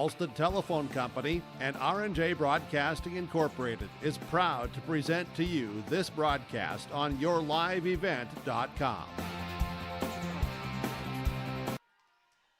Halstead Telephone Company and R&J Broadcasting Incorporated is proud to present to you this broadcast on yourliveevent.com.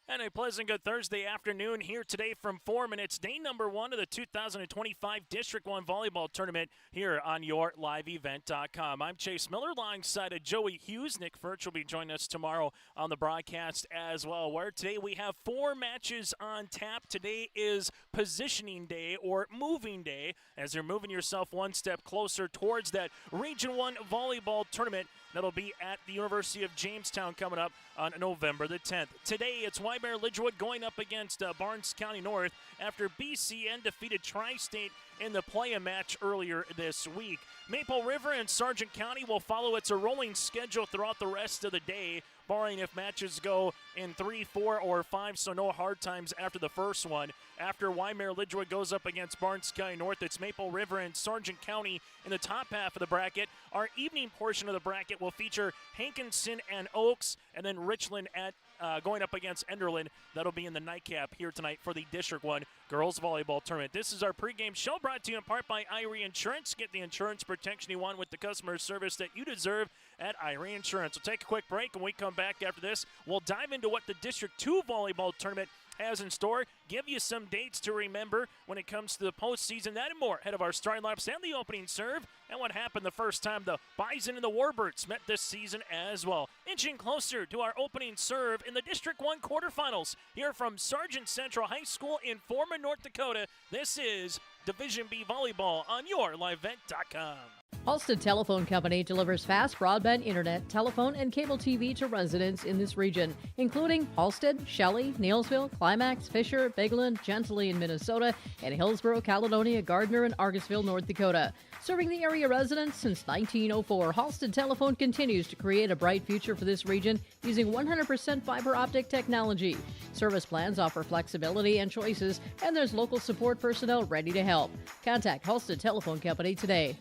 And a pleasant good Thursday afternoon here today from Foreman. It's day number 1 of the 2025 District 1 Volleyball Tournament here on yourliveevent.com. I'm Chase Miller alongside of Joey Hughes. Nick Furch will be joining us tomorrow on the broadcast as well, where today we have 4 matches on tap. Today is positioning day or moving day, as you're moving yourself one step closer towards that Region 1 Volleyball Tournament that'll be at the University of Jamestown coming up on November the 10th. Today, it's Wyndmere Lidgerwood going up against Barnes County North after BCN defeated Tri-State in the play-in match earlier this week. Maple River and Sargent County will follow. It's a rolling schedule throughout the rest of the day, barring if matches go in 3, 4, or 5, so no hard times after the first one. After Wyndmere Lidgerwood goes up against Barnes County North, it's Maple River and Sargent County in the top half of the bracket. Our evening portion of the bracket will feature Hankinson and Oaks, and then Richland at going up against Enderlin. That'll be in the nightcap here tonight for the District 1 Girls Volleyball Tournament. This is our pregame show brought to you in part by Irie Insurance. Get the insurance protection you want with the customer service that you deserve at Irie Insurance. We'll take a quick break. When we come back after this, we'll dive into what the District 2 Volleyball Tournament has in store, give you some dates to remember when it comes to the postseason, that and more ahead of our starting laps and the opening serve, and what happened the first time the Bison and the Warbirds met this season as well. Inching closer to our opening serve in the District 1 quarterfinals here from Sargent Central High School in Foreman, North Dakota. This is Division B Volleyball on yourliveevent.com. Halstead Telephone Company delivers fast broadband internet, telephone, and cable TV to residents in this region, including Halstead, Shelley, Neilsville, Climax, Fisher, Bigland, Gentilly in Minnesota, and Hillsborough, Caledonia, Gardner, and Argosville, North Dakota. Serving the area residents since 1904, Halstead Telephone continues to create a bright future for this region using 100% fiber optic technology. Service plans offer flexibility and choices, and there's local support personnel ready to help. Contact Halstead Telephone Company today.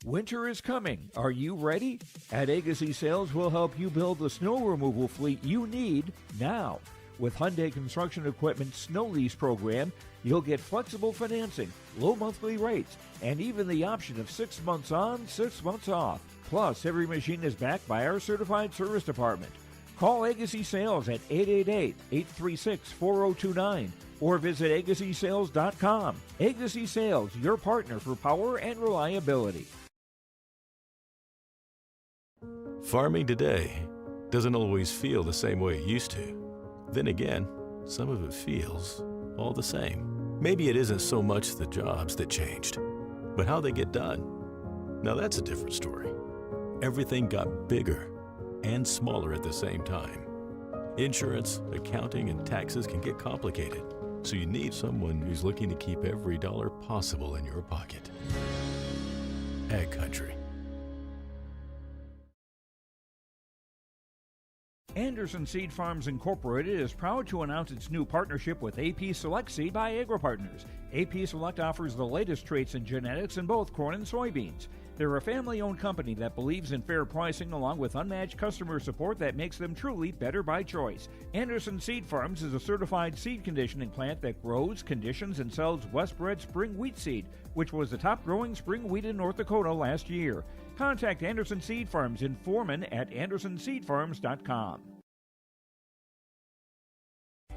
Winter is coming. Are you ready? At Agassi Sales, we'll help you build the snow removal fleet you need now. With Hyundai Construction Equipment Snow Lease Program, you'll get flexible financing, low monthly rates, and even the option of 6 months on, 6 months off. Plus, every machine is backed by our certified service department. Call Agassi Sales at 888-836-4029 or visit agassisales.com. Agassi Sales, your partner for power and reliability. Farming today doesn't always feel the same way it used to. Then again, some of it feels all the same. Maybe it isn't so much the jobs that changed, but how they get done. Now that's a different story. Everything got bigger and smaller at the same time. Insurance, accounting, and taxes can get complicated, so you need someone who's looking to keep every dollar possible in your pocket. Ag Country. Anderson Seed Farms Incorporated is proud to announce its new partnership with AP Select Seed by AgriPartners. AP Select offers the latest traits and genetics in both corn and soybeans. They're a family-owned company that believes in fair pricing along with unmatched customer support that makes them truly better by choice. Anderson Seed Farms is a certified seed conditioning plant that grows, conditions, and sells Westbred spring wheat seed, which was the top-growing spring wheat in North Dakota last year. Contact Anderson Seed Farms in Foreman at andersonseedfarms.com.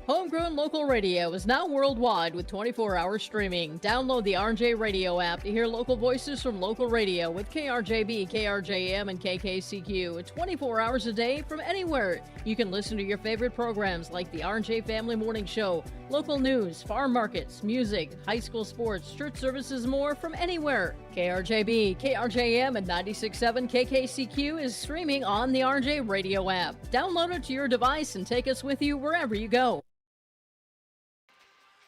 Homegrown local radio is now worldwide with 24-hour streaming. Download the RJ Radio app to hear local voices from local radio with KRJB, KRJM, and KKCQ 24 hours a day from anywhere. You can listen to your favorite programs like the RJ Family Morning Show, local news, farm markets, music, high school sports, church services, more from anywhere. KRJB, KRJM, and 96.7 KKCQ is streaming on the RJ Radio app. Download it to your device and take us with you wherever you go.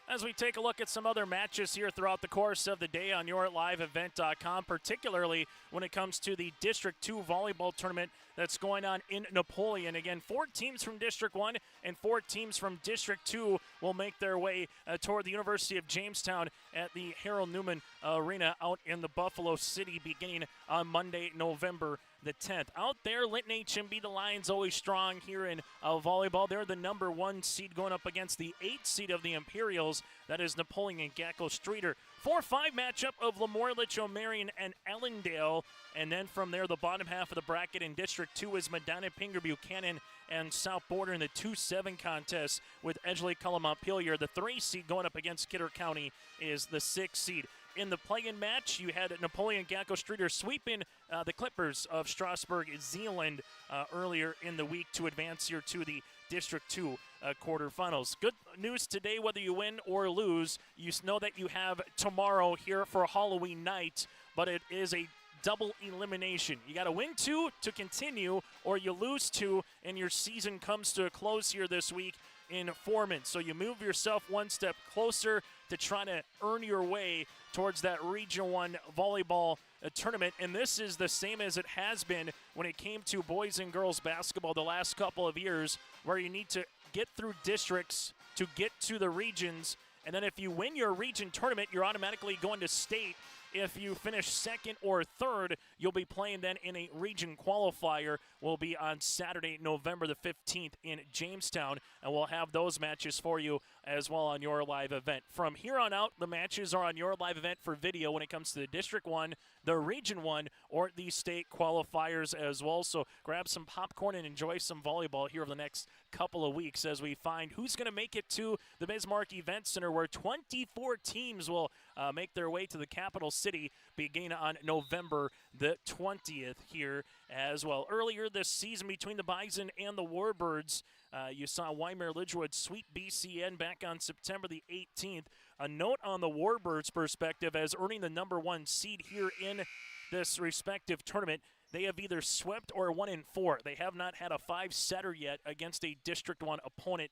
As we take a look at some other matches here throughout the course of the day on yourliveevent.com, particularly when it comes to the District 2 Volleyball Tournament that's going on in Napoleon. Again, 4 teams from District 1 and 4 teams from District 2 will make their way toward the University of Jamestown at the Harold Newman Arena out in the Buffalo City beginning on Monday, November the 10th. Out there, Linton HMB, the Lions always strong here in volleyball. They're the number 1 seed going up against the 8th seed of the Imperials. That is Napoleon and Gackel Streeter. 4-5 matchup of Lamorlich, O'Marion, and Ellendale. And then from there, the bottom half of the bracket in District 2 is Medina, Pinger, Buchanan, and South Border in the 2-7 contest with Edgeley, Cullum, Montpelier. The 3 seed going up against Kidder County is the 6 seed. In the play-in match, you had Napoleon Gackel Streeter sweeping the Clippers of Strasbourg, Zeeland earlier in the week to advance here to the District 2 quarterfinals. Good news today, whether you win or lose, you know that you have tomorrow here for Halloween night, but it is a double elimination. You got to win 2 to continue, or you lose 2, and your season comes to a close here this week in Foreman. So you move yourself one step closer to trying to earn your way towards that Region 1 volleyball tournament. And this is the same as it has been when it came to boys and girls basketball the last couple of years, where you need to get through districts to get to the regions. And then if you win your region tournament, you're automatically going to state. If you finish 2nd or 3rd, you'll be playing then in a region qualifier. Will be on Saturday, November the 15th in Jamestown, and we'll have those matches for you as well on your live event. From here on out, the matches are on your live event for video when it comes to the District 1, the Region 1, or the state qualifiers as well. So grab some popcorn and enjoy some volleyball here over the next couple of weeks as we find who's going to make it to the Bismarck Event Center, where 24 teams will make their way to the capital city beginning on November the 20th here as well. Earlier this season between the Bison and the Warbirds, you saw Wyndmere Lidgerwood sweep BCN back on September the 18th. A note on the Warbirds' perspective, as earning the number 1 seed here in this respective tournament, they have either swept or won in 4. They have not had a 5-setter yet against a District 1 opponent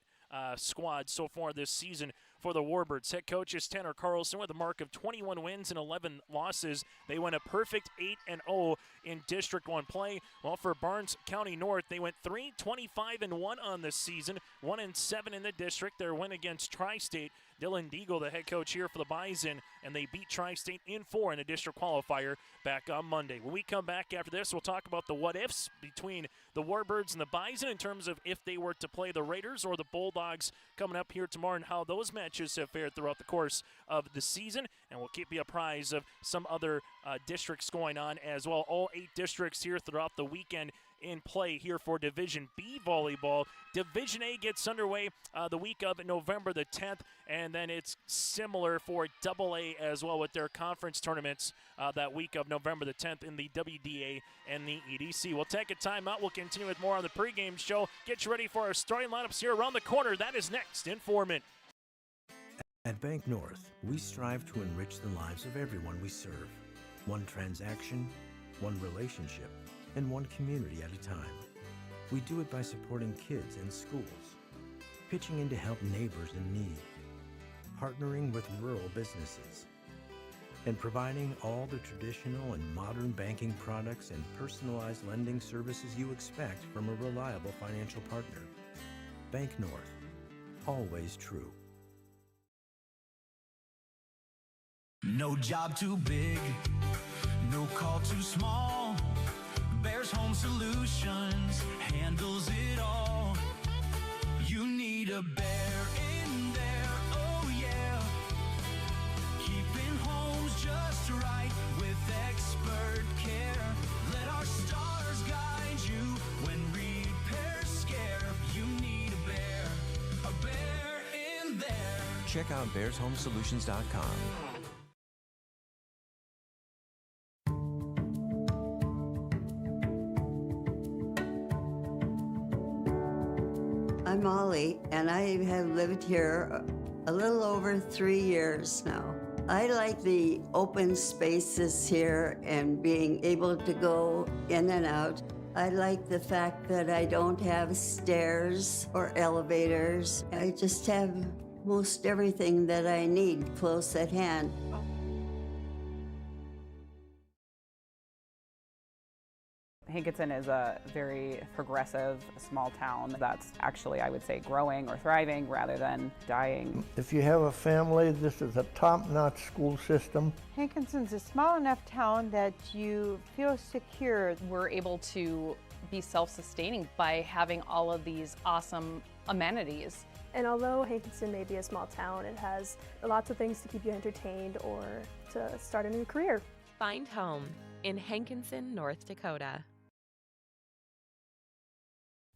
squad so far this season for the Warbirds. Head coach is Tanner Carlson with a mark of 21 wins and 11 losses. They went a perfect 8-0 in District 1 play. Well, for Barnes County North, they went 3-25-1 on this season, 1-7 in the district. Their win against Tri-State, Dylan Deagle, the head coach here for the Bison, and they beat Tri-State in 4 in a district qualifier back on Monday. When we come back after this, we'll talk about the what-ifs between the Warbirds and the Bison in terms of if they were to play the Raiders or the Bulldogs coming up here tomorrow, and how those matches have fared throughout the course of the season. And we'll keep you apprised of some other districts going on as well. All 8 districts here throughout the weekend in play here for Division B volleyball. Division A gets underway the week of November the 10th, and then it's similar for Double A as well with their conference tournaments that week of November the 10th in the WDA and the EDC. We'll take a timeout. We'll continue with more on the pregame show. Get you ready for our starting lineups here around the corner. That is next in Foreman. At Bank North, we strive to enrich the lives of everyone we serve. One transaction, one relationship, and one community at a time. We do it by supporting kids and schools, pitching in to help neighbors in need, partnering with rural businesses, and providing all the traditional and modern banking products and personalized lending services you expect from a reliable financial partner. Bank North, always true. No job too big, no call too small. Bears Home Solutions handles it all. You need a bear in there, oh yeah. Keeping homes just right with expert care. Let our stars guide you when repairs scare. You need a bear in there. Check out bearshomesolutions.com. I'm Molly, and I have lived here a little over 3 years now. I like the open spaces here and being able to go in and out. I like the fact that I don't have stairs or elevators. I just have most everything that I need close at hand. Hankinson is a very progressive small town that's actually, I would say, growing or thriving rather than dying. If you have a family, this is a top-notch school system. Hankinson's a small enough town that you feel secure. We're able to be self-sustaining by having all of these awesome amenities. And although Hankinson may be a small town, it has lots of things to keep you entertained or to start a new career. Find home in Hankinson, North Dakota.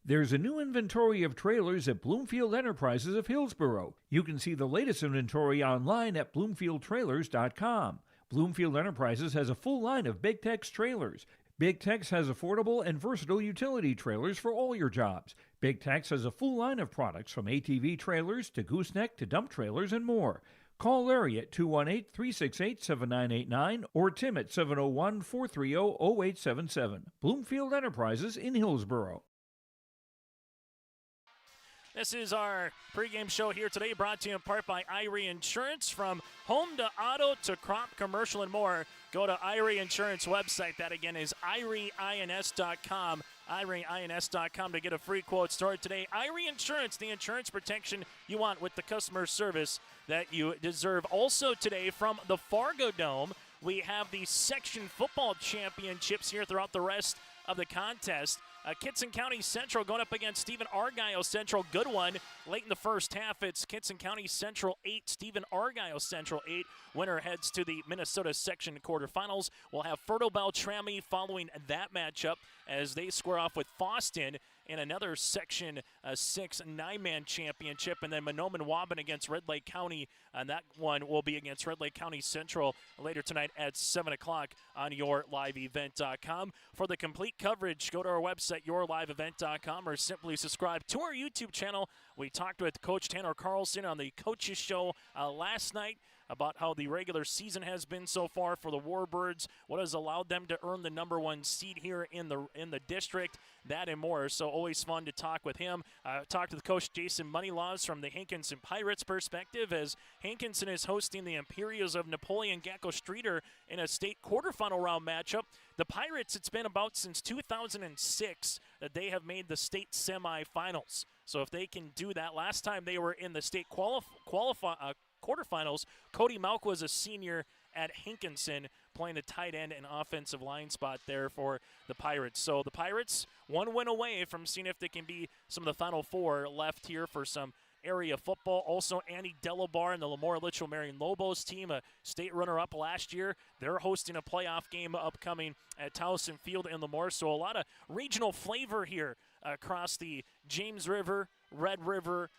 There's a new inventory of trailers at Bloomfield Enterprises of Hillsboro. You can see the latest inventory online at bloomfieldtrailers.com. Bloomfield Enterprises has a full line of Big Tex trailers. Big Tex has affordable and versatile utility trailers for all your jobs. Big Tex has a full line of products from ATV trailers to gooseneck to dump trailers and more. Call Larry at 218-368-7989 or Tim at 701-430-0877. Bloomfield Enterprises in Hillsboro. This is our pregame show here today, brought to you in part by Irie Insurance. From home to auto to crop, commercial, and more, go to Irie Insurance website. That again is IrieINS.com. IrieINS.com to get a free quote started today. Irie Insurance, the insurance protection you want with the customer service that you deserve. Also today from the Fargo Dome, we have the section football championships here throughout the rest of the contest. Kitson County Central going up against Stephen Argyle Central. Good one. Late in the first half, it's Kitson County Central 8, Stephen Argyle Central 8. Winner heads to the Minnesota section quarterfinals. We'll have Fertile Beltrami following that matchup as they square off with Foston in another Section 6 9-man championship. And then Mahnomen-Waban against Red Lake County. And that one will be against Red Lake County Central later tonight at 7 o'clock on YourLiveEvent.com. For the complete coverage, go to our website, YourLiveEvent.com, or simply subscribe to our YouTube channel. We talked with Coach Tanner Carlson on the Coaches Show last night about how the regular season has been so far for the Warbirds, what has allowed them to earn the #1 seed here in the district, that and more. So always fun to talk with him. Talked with Coach Jason Moneylaws from the Hankinson Pirates perspective, as Hankinson is hosting the Imperials of Napoleon Gacko Streeter in a state quarterfinal round matchup. The Pirates, it's been about since 2006 that they have made the state semifinals. So if they can do that, last time they were in the state quarterfinals, Cody Malk was a senior at Hankinson, playing a tight end and offensive line spot there for the Pirates. So the Pirates, one win away from seeing if they can be some of the Final Four left here for some area football. Also, Annie Delabar and the Lemoore Litchfield Marion Lobos team, a state runner-up last year. They're hosting a playoff game upcoming at Towson Field in Lemoore. So a lot of regional flavor here across the James River, Red River,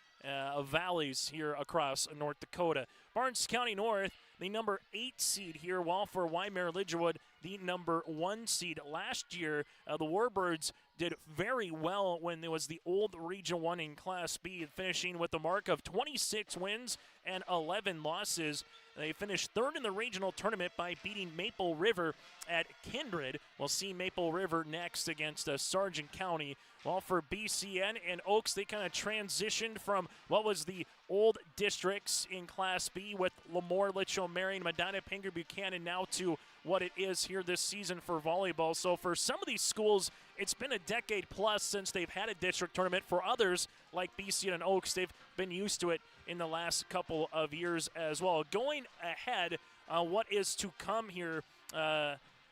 valleys here across North Dakota. Barnes County North, the number 8 seed here, while for Wyndmere Lidgerwood, the number 1 seed. Last year, the Warbirds did very well when there was the old Region 1 in Class B, finishing with a mark of 26 wins and 11 losses. They finished 3rd in the regional tournament by beating Maple River at Kindred. We'll see Maple River next against Sargent County. Well, for BCN and Oaks, they kind of transitioned from what was the old districts in Class B with Lemoore, Litchfield, Marion, Medina, Pinger, Buchanan, now to what it is here this season for volleyball. So for some of these schools, it's been a decade plus since they've had a district tournament. For others, like BCN and Oaks, they've been used to it in the last couple of years as well. Going ahead, what is to come here,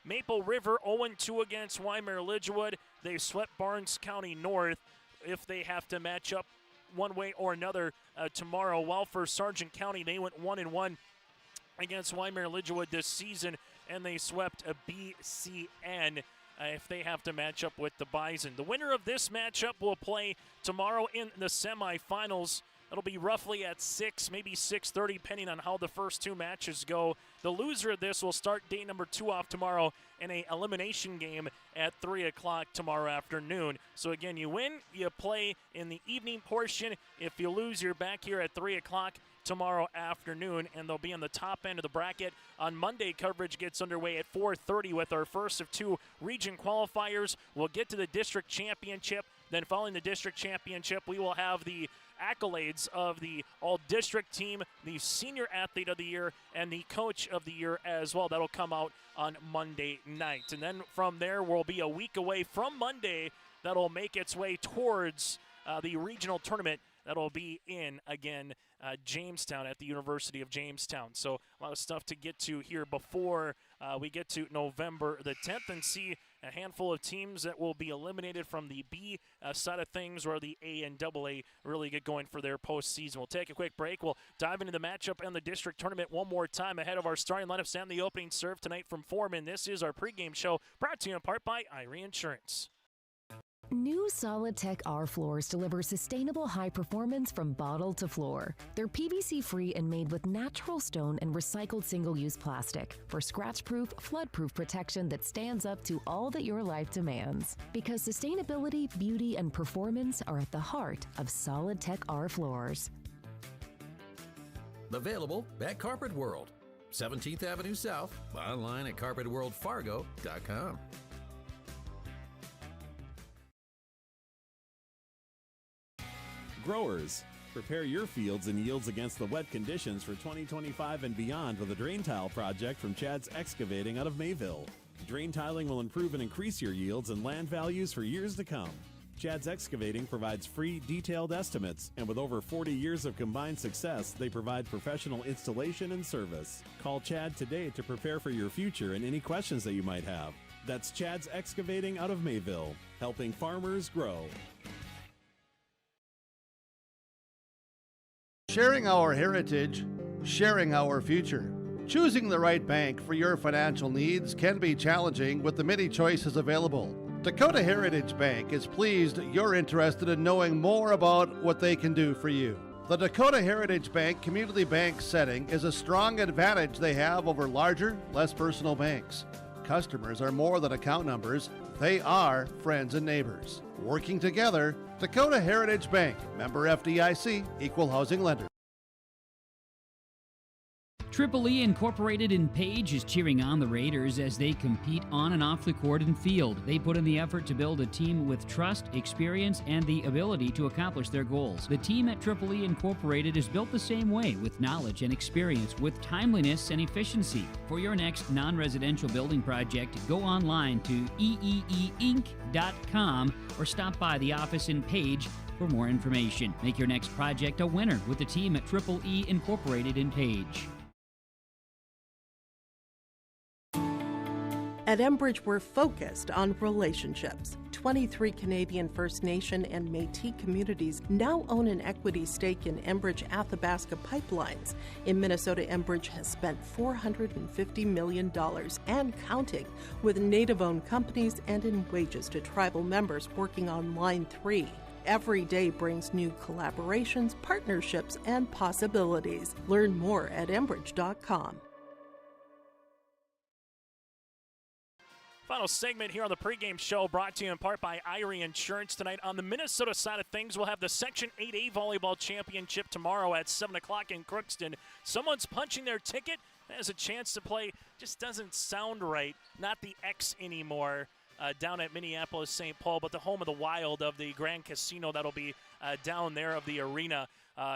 Maple River 0-2 against Wyndmere Lidgerwood. They swept Barnes County North. If they have to match up one way or another tomorrow, while for Sargent County, they went 1-1 against Wyndmere Lidgerwood this season, and they swept a BCN if they have to match up with the Bison. The winner of this matchup will play tomorrow in the semifinals. It'll be roughly at 6, maybe 6:30, depending on how the first 2 matches go. The loser of this will start day number 2 off tomorrow in a elimination game at 3 o'clock tomorrow afternoon. So again, you win, you play in the evening portion. If you lose, you're back here at 3 o'clock tomorrow afternoon, and they'll be on the top end of the bracket. On Monday, coverage gets underway at 4:30 with our first of 2 region qualifiers. We'll get to the district championship. Then following the district championship, we will have the accolades of the all-district team, the senior athlete of the year, and the coach of the year as well. That'll come out on Monday night. And then from there, we'll be a week away from Monday. That'll make its way towards the regional tournament. That'll be in, again, Jamestown at the University of Jamestown. So a lot of stuff to get to here before we get to November the 10th and see a handful of teams that will be eliminated from the B side of things, where the A and AA really get going for their postseason. We'll take a quick break. We'll dive into the matchup and the district tournament one more time ahead of our starting lineups and the opening serve tonight from Foreman. This is our pregame show brought to you in part by Irie Insurance. New Solid Tech R floors deliver sustainable high performance from bottle to floor. They're PVC-free and made with natural stone and recycled single-use plastic for scratch-proof, flood-proof protection that stands up to all that your life demands. Because sustainability, beauty, and performance are at the heart of Solid Tech R floors. Available at Carpet World, 17th Avenue South, online at carpetworldfargo.com. Growers, prepare your fields and yields against the wet conditions for 2025 and beyond with a drain tile project from Chad's Excavating out of Mayville. Drain tiling will improve and increase your yields and land values for years to come. Chad's Excavating provides free, detailed estimates, and with over 40 years of combined success, they provide professional installation and service. Call Chad today to prepare for your future and any questions that you might have. That's Chad's Excavating out of Mayville, helping farmers grow. Sharing our heritage, sharing our future. Choosing the right bank for your financial needs can be challenging with the many choices available. Dakota Heritage Bank is pleased you're interested in knowing more about what they can do for you. The Dakota Heritage Bank community bank setting is a strong advantage they have over larger, less personal banks. Customers are more than account numbers, they are friends and neighbors. Working together, Dakota Heritage Bank, member FDIC, equal housing lender. Triple E Incorporated in Page is cheering on the Raiders as they compete on and off the court and field. They put in the effort to build a team with trust, experience, and the ability to accomplish their goals. The team at Triple E Incorporated is built the same way, with knowledge and experience, with timeliness and efficiency. For your next non-residential building project, go online to eeeinc.com or stop by the office in Page for more information. Make your next project a winner with the team at Triple E Incorporated in Page. At Enbridge, we're focused on relationships. 23 Canadian First Nation and Métis communities now own an equity stake in Enbridge Athabasca Pipelines. In Minnesota, Enbridge has spent $450 million and counting with Native-owned companies and in wages to tribal members working on Line 3. Every day brings new collaborations, partnerships, and possibilities. Learn more at Enbridge.com. Final segment here on the pregame show brought to you in part by Irie Insurance tonight. On the Minnesota side of things, we'll have the Section 8A Volleyball Championship tomorrow at 7 o'clock in Crookston. Someone's punching their ticket, has a chance to play, just doesn't sound right. Not the X anymore down at Minneapolis St. Paul, but the home of the Wild of the Grand Casino that'll be down there of the arena.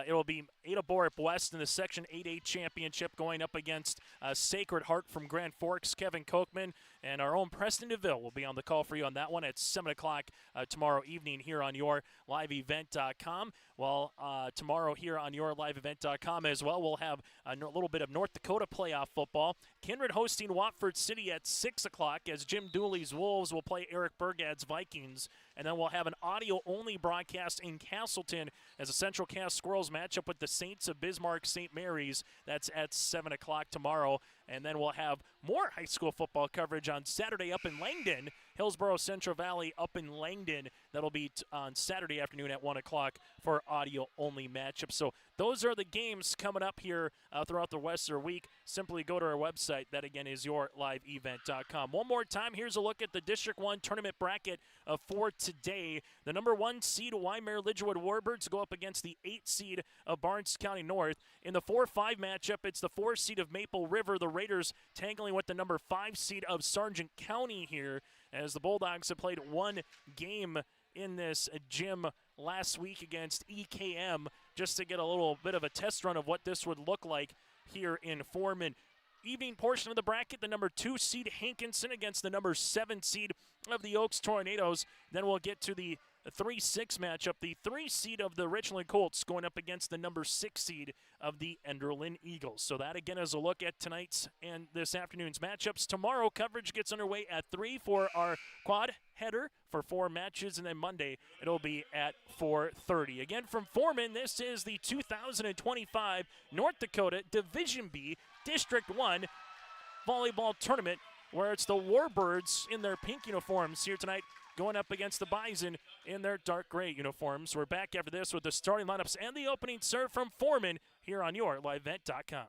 It'll be Ada Borup West in the Section 8A Championship going up against Sacred Heart from Grand Forks, Kevin Kochman, and our own Preston DeVille will be on the call for you on that one at 7 o'clock tomorrow evening here on yourliveevent.com. Well, tomorrow here on yourliveevent.com as well, we'll have a little bit of North Dakota playoff football. Kindred hosting Watford City at 6 o'clock as Jim Dooley's Wolves will play Eric Burgad's Vikings. And then we'll have an audio-only broadcast in Castleton as a Central Cass Squirrels matchup with the Saints of Bismarck St. Mary's. That's at 7 o'clock tomorrow. And then we'll have more high school football coverage on Saturday up in Langdon. Hillsborough Central Valley up in Langdon. That'll be on Saturday afternoon at 1 o'clock for audio-only matchup. So those are the games coming up here throughout the Western week. Simply go to our website. That, again, is yourliveevent.com. One more time, here's a look at the District 1 tournament bracket for today. The number 1 seed, Wyndmere Lidgerwood Warbirds, go up against the 8 seed of Barnes County North. In the 4-5 matchup, it's the 4 seed of Maple River, the Raiders, tangling with the number 5 seed of Sargent County here, as the Bulldogs have played one game in this gym last week against EKM just to get a little bit of a test run of what this would look like here in Foreman. Evening portion of the bracket, the number 2 seed Hankinson against the number 7 seed of the Oaks Tornadoes. Then we'll get to the 3-6 matchup, the 3 seed of the Richland Colts going up against the number 6 seed of the Enderlin Eagles. So that again is a look at tonight's and this afternoon's matchups. Tomorrow coverage gets underway at 3 for our quad header for 4 matches, and then Monday it'll be at 4:30. Again from Foreman, this is the 2025 North Dakota Division B District 1 volleyball tournament, where it's the Warbirds in their pink uniforms here tonight going up against the Bison in their dark gray uniforms. We're back after this with the starting lineups and the opening serve from Foreman here on YourLiveEvent.com.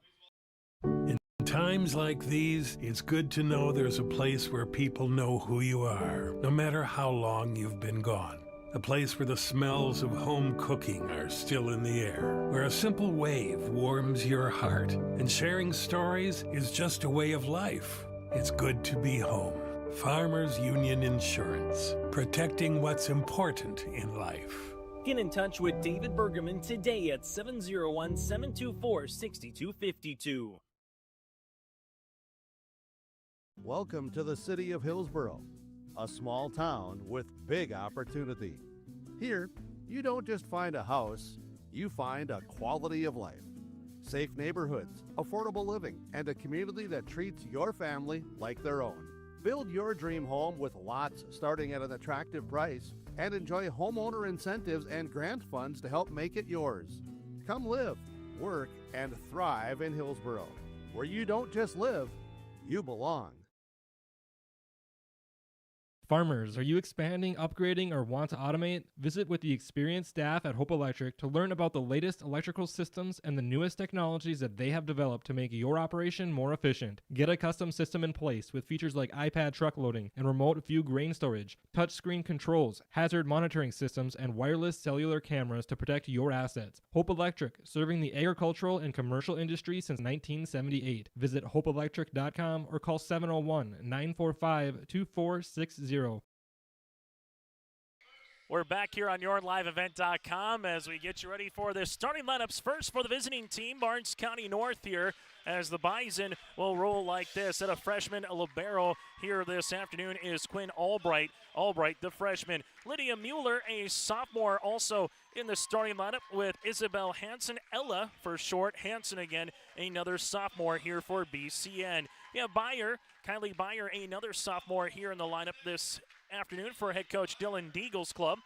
In times like these, it's good to know there's a place where people know who you are, no matter how long you've been gone. A place where the smells of home cooking are still in the air, where a simple wave warms your heart, and sharing stories is just a way of life. It's good to be home. Farmers Union Insurance, protecting what's important in life. Get in touch with David Bergerman today at 701-724-6252. Welcome to the city of Hillsboro, a small town with big opportunity. Here, you don't just find a house, you find a quality of life. Safe neighborhoods, affordable living, and a community that treats your family like their own. Build your dream home with lots starting at an attractive price and enjoy homeowner incentives and grant funds to help make it yours. Come live, work, and thrive in Hillsboro, where you don't just live, you belong. Farmers, are you expanding, upgrading, or want to automate? Visit with the experienced staff at Hope Electric to learn about the latest electrical systems and the newest technologies that they have developed to make your operation more efficient. Get a custom system in place with features like iPad truck loading and remote view grain storage, touchscreen controls, hazard monitoring systems, and wireless cellular cameras to protect your assets. Hope Electric, serving the agricultural and commercial industry since 1978. Visit hopeelectric.com or call 701-945-2460. We're back here on YourLiveEvent.com as we get you ready for the starting lineups. First for the visiting team, Barnes County North here, as the Bison will roll like this. At a freshman, a libero here this afternoon is Quinn Albright. Albright, the freshman. Lydia Mueller, a sophomore, also in the starting lineup with Isabel Hansen. Ella, for short, Hansen again, another sophomore here for BCN. Yeah, Byer, Kylie Byer, another sophomore here in the lineup this afternoon for head coach Dylan Deagle's club.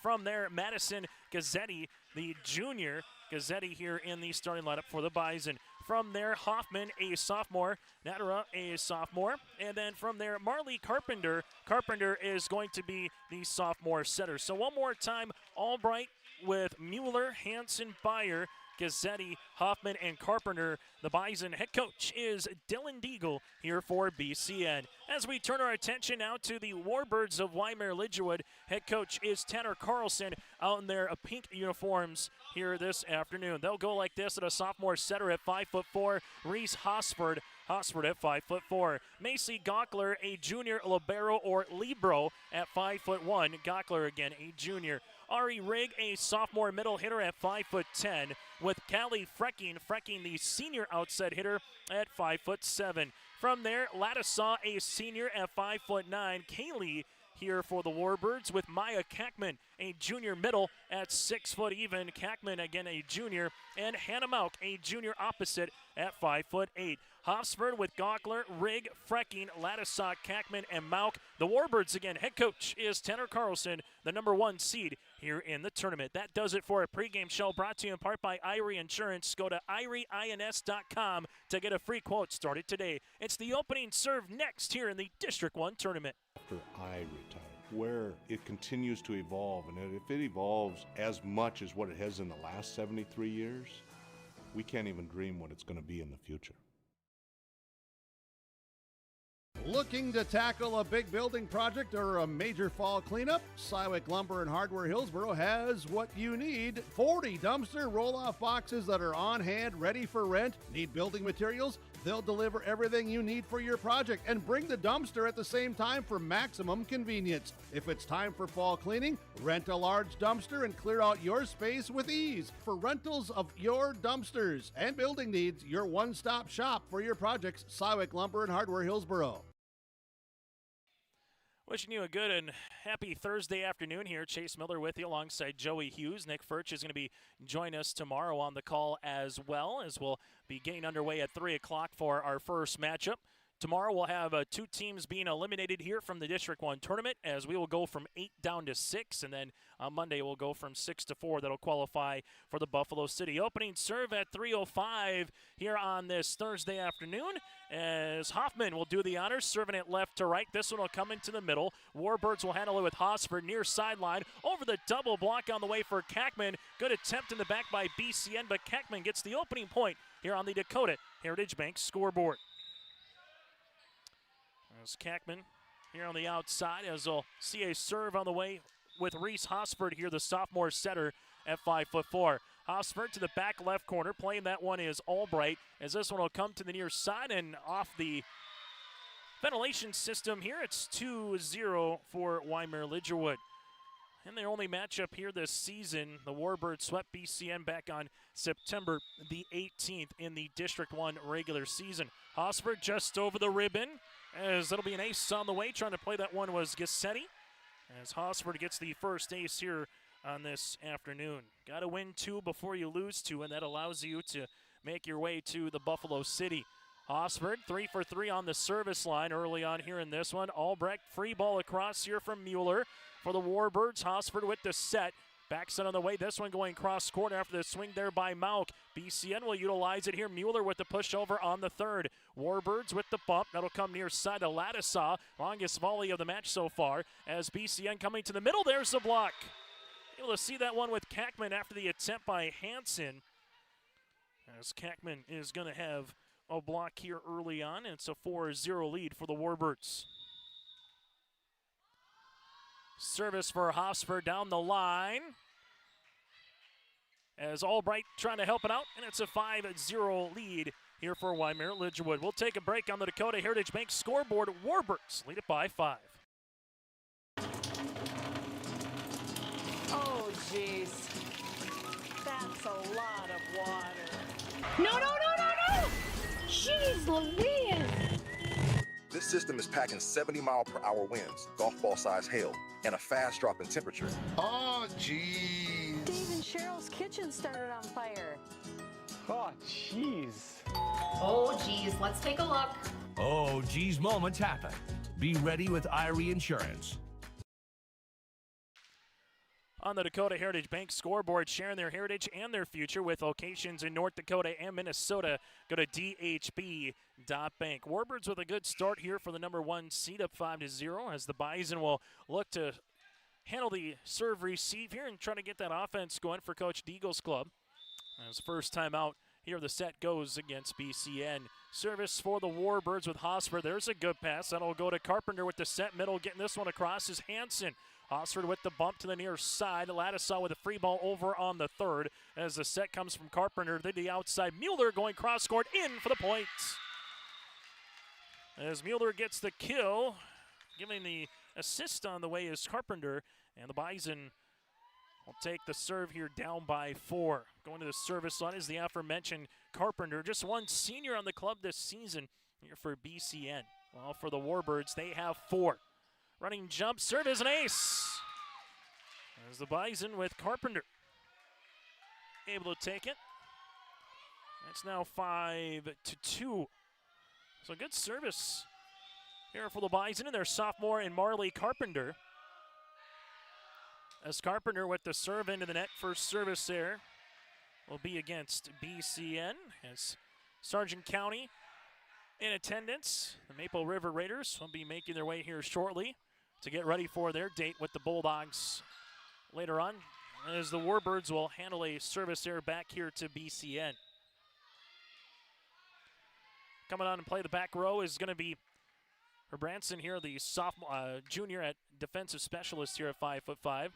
From there, Madison Gazzetti, the junior. Gazzetti here in the starting lineup for the Bison. From there, Hoffman, a sophomore. Natara, a sophomore. And then from there, Marley Carpenter. Carpenter is going to be the sophomore setter. So one more time, Albright with Mueller, Hansen, Byer, Gazzetti, Hoffman, and Carpenter. The Bison head coach is Dylan Deagle here for BCN. As we turn our attention now to the Warbirds of Wyndmere Lidgerwood, head coach is Tanner Carlson out in their pink uniforms here this afternoon. They'll go like this at a sophomore setter at 5'4", Reese Hosford at 5'4". Macy Gockler, a junior libero or libero at 5'1". Gockler again, a junior. Ari Rigg, a sophomore middle hitter at 5'10", with Callie Frecking the senior outside hitter at 5'7". From there, Ladisaw, a senior at 5'9". Kaylee here for the Warbirds with Maya Kackman, a junior middle at 6 foot even. Kackman again a junior, and Hannah Mauk, a junior opposite at 5'8". Hofsford with Gockler, Rigg, Frecking, Ladisaw, Kackman, and Mauk. The Warbirds again, head coach is Tanner Carlson, the number 1 seed here in the tournament. That does it for a pregame show brought to you in part by Irie Insurance. Go to IrieINS.com to get a free quote started today. It's the opening serve next here in the District 1 tournament. After I retire, where it continues to evolve, and if it evolves as much as what it has in the last 73 years, we can't even dream what it's going to be in the future. Looking to tackle a big building project or a major fall cleanup? Sywick Lumber and Hardware Hillsboro has what you need. 40 dumpster roll-off boxes that are on hand, ready for rent. Need building materials? They'll deliver everything you need for your project and bring the dumpster at the same time for maximum convenience. If it's time for fall cleaning, rent a large dumpster and clear out your space with ease. For rentals of your dumpsters and building needs, your one-stop shop for your projects, Sywick Lumber and Hardware, Hillsboro. Wishing you a good and happy Thursday afternoon here. Chase Miller with you alongside Joey Hughes. Nick Furch is going to be joining us tomorrow on the call as well, as we'll be getting underway at 3 o'clock for our first matchup. Tomorrow we'll have two teams being eliminated here from the District 1 tournament, as we will go from 8 down to 6, and then on Monday we'll go from 6 to 4. That'll qualify for the Buffalo City opening serve at 3:05 here on this Thursday afternoon, as Hoffman will do the honors, serving it left to right. This one will come into the middle. Warbirds will handle it with Hosford near sideline. Over the double block on the way for Kackman. Good attempt in the back by BCN, but Kackman gets the opening point here on the Dakota Heritage Bank scoreboard. As Kackman here on the outside, as we'll see a serve on the way with Reese Hosford here, the sophomore setter at 5'4". Hosford to the back left corner. Playing that one is Albright, as this one will come to the near side and off the ventilation system here. It's 2-0 for Wyndmere Lidgerwood. And their only matchup here this season, the Warbirds swept BCN back on September the 18th in the District 1 regular season. Hosford just over the ribbon, as it'll be an ace on the way. Trying to play that one was Gassetti, as Hosford gets the first ace here on this afternoon. Got to win 2 before you lose 2, and that allows you to make your way to the Buffalo City. Hosford 3 for 3 on the service line early on here in this one. Albrecht free ball across here from Mueller for the Warbirds. Hosford with the set. Back set on the way. This one going cross court after the swing there by Mauk. BCN will utilize it here. Mueller with the pushover on the third. Warbirds with the bump. That'll come near side to Lattisaw. Longest volley of the match so far, as BCN coming to the middle. There's the block. Able to see that one with Kackman after the attempt by Hansen, as Kackman is going to have a block here early on. And it's a 4-0 lead for the Warbirds. Service for Hosford down the line, as Albright trying to help it out, and it's a 5-0 lead here for Wyndmere Lidgerwood. We'll take a break on the Dakota Heritage Bank scoreboard. Warbirds lead it by 5. Oh, jeez. That's a lot of water. No, no, no, no, no! Jeez Louise! This system is packing 70-mile-per-hour winds, golf ball size hail, and a fast drop in temperature. Oh, jeez. Dave and Cheryl's kitchen started on fire. Oh, jeez. Oh, geez, let's take a look. Oh, geez, moments happen. Be ready with Irie Insurance. On the Dakota Heritage Bank scoreboard, sharing their heritage and their future with locations in North Dakota and Minnesota. Go to dhb.bank. Warbirds with a good start here for the number 1 seed, up 5-0, as the Bison will look to handle the serve receive here and try to get that offense going for Coach Deagle's club. As first time out here, the set goes against BCN. Service for the Warbirds with Hosford. There's a good pass. That'll go to Carpenter with the set middle. Getting this one across is Hansen. Hosford with the bump to the near side. Lattisaw with a free ball over on the third, as the set comes from Carpenter to the outside. Mueller going cross court in for the point. As Mueller gets the kill, giving the assist on the way is Carpenter, and the Bison will take the serve here down by 4. Going to the service line is the aforementioned Carpenter, just one senior on the club this season here for BCN. Well, for the Warbirds, they have 4. Running jump serve is an ace. As the Bison with Carpenter able to take it. It's now 5-2. So good service here for the Bison and their sophomore in Marley Carpenter. As Carpenter with the serve into the net. First service there will be against BCN, as Sargent County in attendance. The Maple River Raiders will be making their way here shortly to get ready for their date with the Bulldogs later on, as the Warbirds will handle a service error back here to BCN. Coming on and play the back row is going to be Herbranson here, the sophomore, junior at defensive specialist here at 5'5".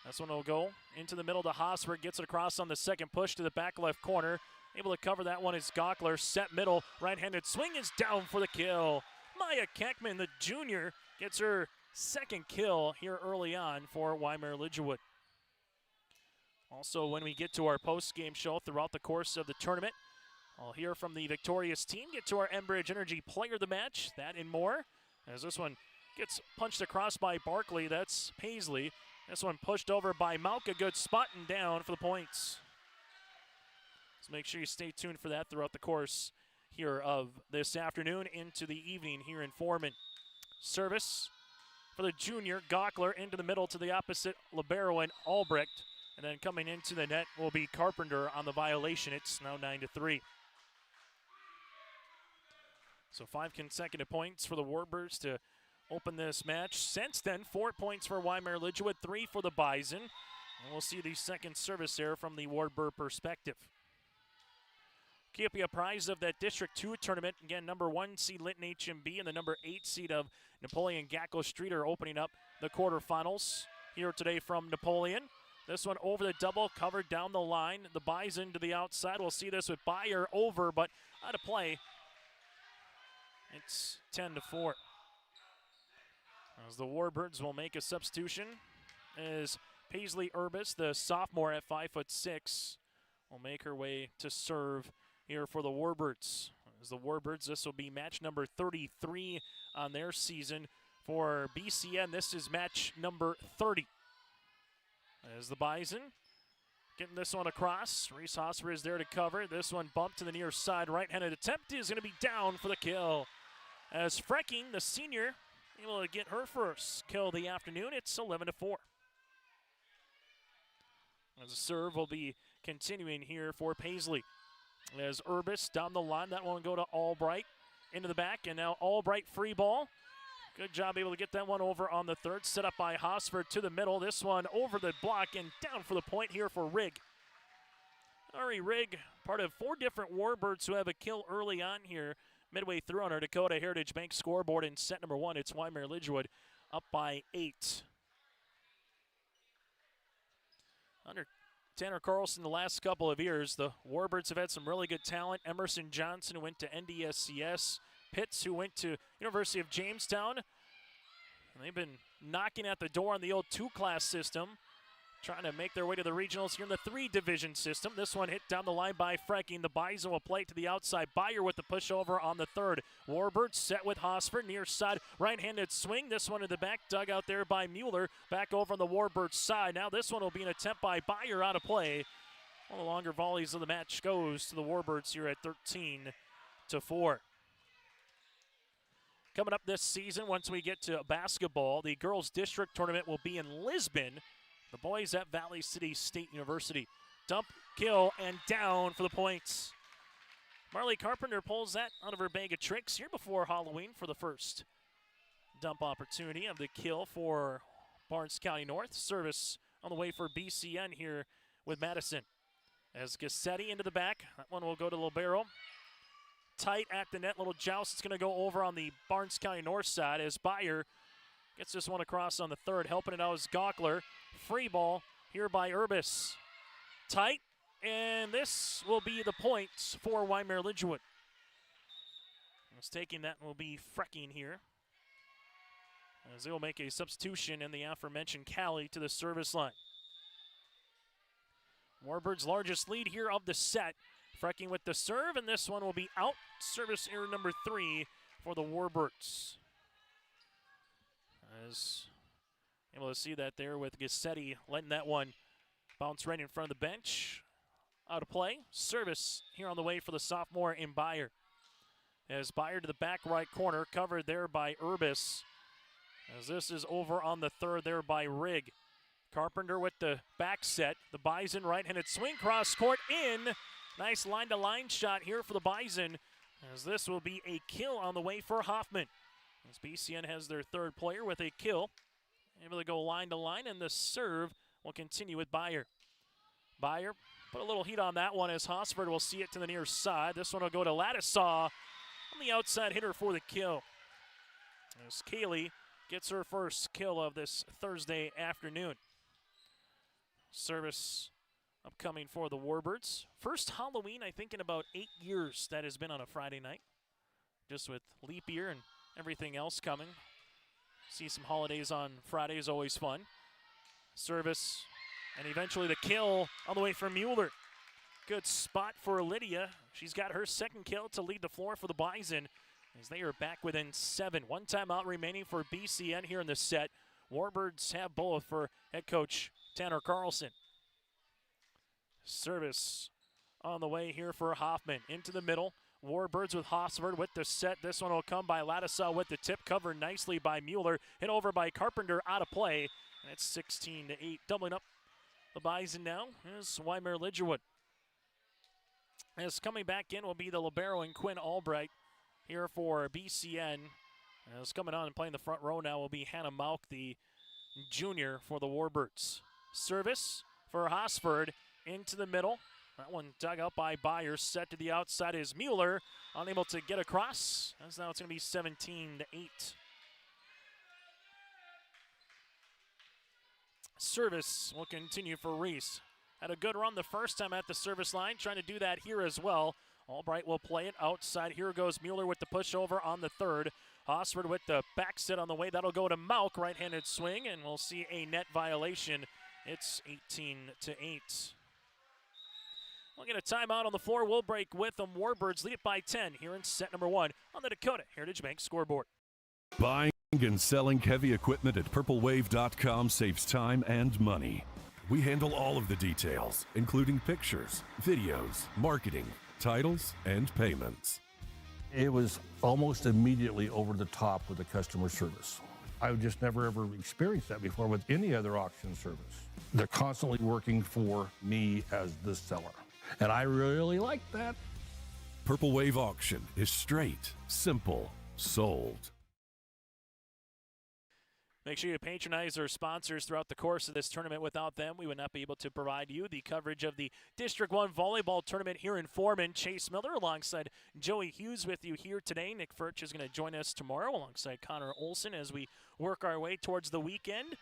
This one will go into the middle to Hosford, gets it across on the second push to the back left corner. Able to cover that one is Gockler. Set middle, right-handed swing is down for the kill. Maya Keckman, the junior, gets her second kill here early on for Wyndmere Lidgerwood. Also, when we get to our post-game show throughout the course of the tournament, I'll hear from the victorious team, get to our Enbridge Energy Player of the Match, that and more. As this one gets punched across by Barkley, that's Paisley. This one pushed over by Malka, good spot and down for the points. So make sure you stay tuned for that throughout the course here of this afternoon into the evening here in Foreman. Service for the junior, Gockler into the middle to the opposite libero and Albrecht. And then coming into the net will be Carpenter on the violation. It's now 9-3. So 5 consecutive points for the Warbirds to open this match. Since then, 4 points for Wyndmere Lidgerwood, 3 for the Bison. And we'll see the second service there from the Warbird perspective. Keep you apprised of that District 2 tournament. Again, number 1 seed Linton HMB and the number 8 seed of Napoleon Gacko Street are opening up the quarterfinals here today from Napoleon. This one over the double, covered down the line. The Bison to the outside. We'll see this with Bayer over, but out of play. It's 10-4. As the Warbirds will make a substitution, as Paisley Urbis, the sophomore at 5'6", will make her way to serve here for the Warbirds. As the Warbirds, this will be match number 33 on their season. For BCN, this is match number 30. As the Bison getting this one across. Reese Hosper is there to cover. This one bumped to the near side. Right-handed attempt is going to be down for the kill. As Frecking, the senior, able to get her first kill of the afternoon. It's 11-4. As the serve will be continuing here for Paisley. As Urbis down the line, that one will go to Albright into the back, and now Albright free ball. Good job able to get that one over on the third. Set up by Hosford to the middle. This one over the block and down for the point here for Rigg. Ari Rigg, part of 4 different Warbirds who have a kill early on here. Midway through on our Dakota Heritage Bank scoreboard in set number 1, it's Wyndmere Lidgerwood up by 8. Under Tanner Carlson the last couple of years, the Warbirds have had some really good talent. Emerson Johnson, who went to NDSCS. Pitts, who went to University of Jamestown. And they've been knocking at the door on the old 2-class system, trying to make their way to the regionals here in the 3-division system. This one hit down the line by Frecking. The Bison will play to the outside. Bayer with the pushover on the third. Warbirds set with Hosford, near side, right-handed swing. This one in the back, dug out there by Mueller. Back over on the Warbirds side. Now this one will be an attempt by Bayer out of play. One of the longer volleys of the match goes to the Warbirds here at 13-4. Coming up this season, once we get to basketball, the girls' district tournament will be in Lisbon. The boys at Valley City State University. Dump, kill, and down for the points. Marley Carpenter pulls that out of her bag of tricks here before Halloween for the first dump opportunity of the kill for Barnes County North. Service on the way for BCN here with Madison. As Gassetti into the back, that one will go to libero. Tight at the net, little joust. It's going to go over on the Barnes County North side as Bayer gets this one across on the third. Helping it out is Gockler. Free ball here by Urbis. Tight, and this will be the points for Wyndmere Lidgerwood. Taking that will be Frecking here, as they will make a substitution in the aforementioned Callie to the service line. Warbirds' largest lead here of the set. Frecking with the serve, and this one will be out. Service error number 3 for the Warbirds. As able to see that there with Gassetti letting that one bounce right in front of the bench. Out of play. Service here on the way for the sophomore in Bayer. As Bayer to the back right corner, covered there by Urbis. As this is over on the third there by Rigg. Carpenter with the back set. The Bison right-handed swing cross court in. Nice line-to-line shot here for the Bison, as this will be a kill on the way for Hoffman. As BCN has their third player with a kill. Able to go line-to-line, and the serve will continue with Bayer. Bayer put a little heat on that one as Hosford will see it to the near side. This one will go to Ladisaw on the outside hitter for the kill. As Kaylee gets her first kill of this Thursday afternoon. Service upcoming for the Warbirds. First Halloween, I think, in about 8 years that has been on a Friday night. Just with leap year and everything else coming. See some holidays on Friday is always fun. Service, and eventually the kill on the way from Mueller. Good spot for Lydia. She's got her second kill to lead the floor for the Bison as they are back within 7. One timeout remaining for BCN here in the set. Warbirds have both for head coach Tanner Carlson. Service on the way here for Hoffman. Into the middle. Warbirds with Hosford with the set. This one will come by Lattisaw with the tip. Covered nicely by Mueller. Hit over by Carpenter, out of play. And it's 16-8. Doubling up the Bison now is Wyndmere Lidgerwood. As coming back in will be the libero and Quinn Albright here for BCN. As coming on and playing the front row now will be Hannah Mauk, the junior for the Warbirds. Service for Hosford into the middle. That one dug out by Byers. Set to the outside is Mueller. Unable to get across. As now it's going to be 17-8. Service will continue for Reese. Had a good run the first time at the service line. Trying to do that here as well. Albright will play it outside. Here goes Mueller with the pushover on the third. Hosford with the back set on the way. That'll go to Mauk. Right-handed swing, and we'll see a net violation. It's 18-8. We'll get a timeout on the floor. We'll break with them. Warbirds lead it by 10 here in set number 1 on the Dakota Heritage Bank scoreboard. Buying and selling heavy equipment at purplewave.com saves time and money. We handle all of the details, including pictures, videos, marketing, titles, and payments. It was almost immediately over the top with the customer service. I've just never ever experienced that before with any other auction service. They're constantly working for me as the seller. And I really like that. Purple Wave Auction is straight, simple, sold. Make sure you patronize our sponsors throughout the course of this tournament. Without them, we would not be able to provide you the coverage of the District 1 Volleyball Tournament here in Foreman. Chase Miller alongside Joey Hughes with you here today. Nick Furch is going to join us tomorrow alongside Connor Olson as we work our way towards the weekend.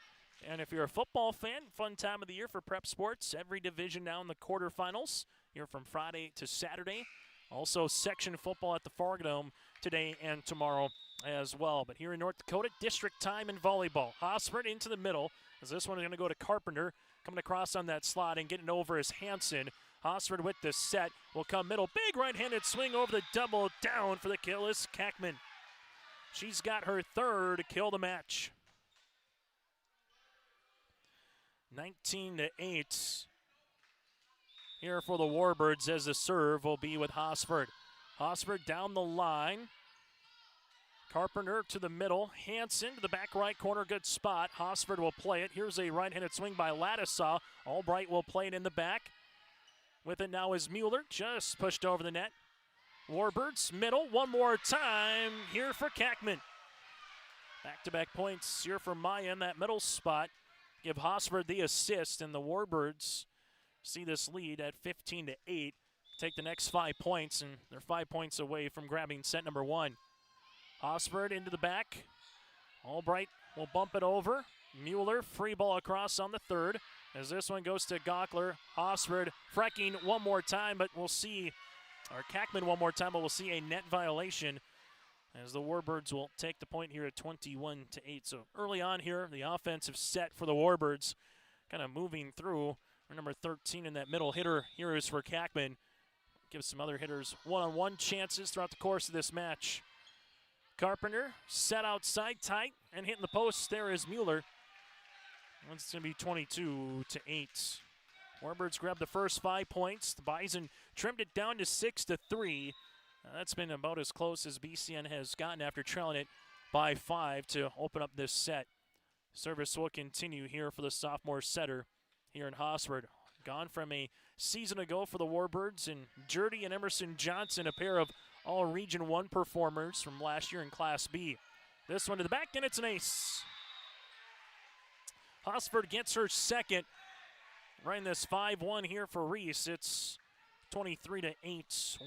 And if you're a football fan, fun time of the year for prep sports. Every division now in the quarterfinals here from Friday to Saturday. Also section football at the Fargodome today and tomorrow as well. But here in North Dakota, district time in volleyball. Hosford into the middle, as this one is going to go to Carpenter. Coming across on that slot and getting over is Hansen. Hosford with the set will come middle. Big right-handed swing over the double. Down for the kill is Kackman. She's got her third kill of the match. 19-8 here for the Warbirds as the serve will be with Hosford. Hosford down the line. Carpenter to the middle. Hansen to the back right corner. Good spot. Hosford will play it. Here's a right-handed swing by Lattisaw. Albright will play it in the back. With it now is Mueller. Just pushed over the net. Warbirds middle. One more time here for Kackman. Back-to-back points here for Maya in that middle spot. Give Hosford the assist, and the Warbirds see this lead at 15-8. Take the next 5 points, and they're 5 points away from grabbing set number 1. Hosford into the back. Albright will bump it over. Mueller, free ball across on the third. As this one goes to Gockler. Hosford frecking one more time, but we'll see, or Kackman one more time, but we'll see a net violation as the Warbirds will take the point here at 21-8. So early on here, the offensive set for the Warbirds kind of moving through. Number 13 in that middle hitter here is for Kackman. Gives some other hitters one-on-one chances throughout the course of this match. Carpenter set outside tight and hitting the post. There is Mueller. It's going to be 22-8. Warbirds grabbed the first 5 points. The Bison trimmed it down to 6-3. That's been about as close as BCN has gotten after trailing it by 5 to open up this set. Service will continue here for the sophomore setter here in Hosford. Gone from a season ago for the Warbirds, and Jurdy and Emerson Johnson, a pair of all Region 1 performers from last year in Class B. This one to the back, and it's an ace. Hosford gets her second. Running this 5-1 here for Reese. It's 23-8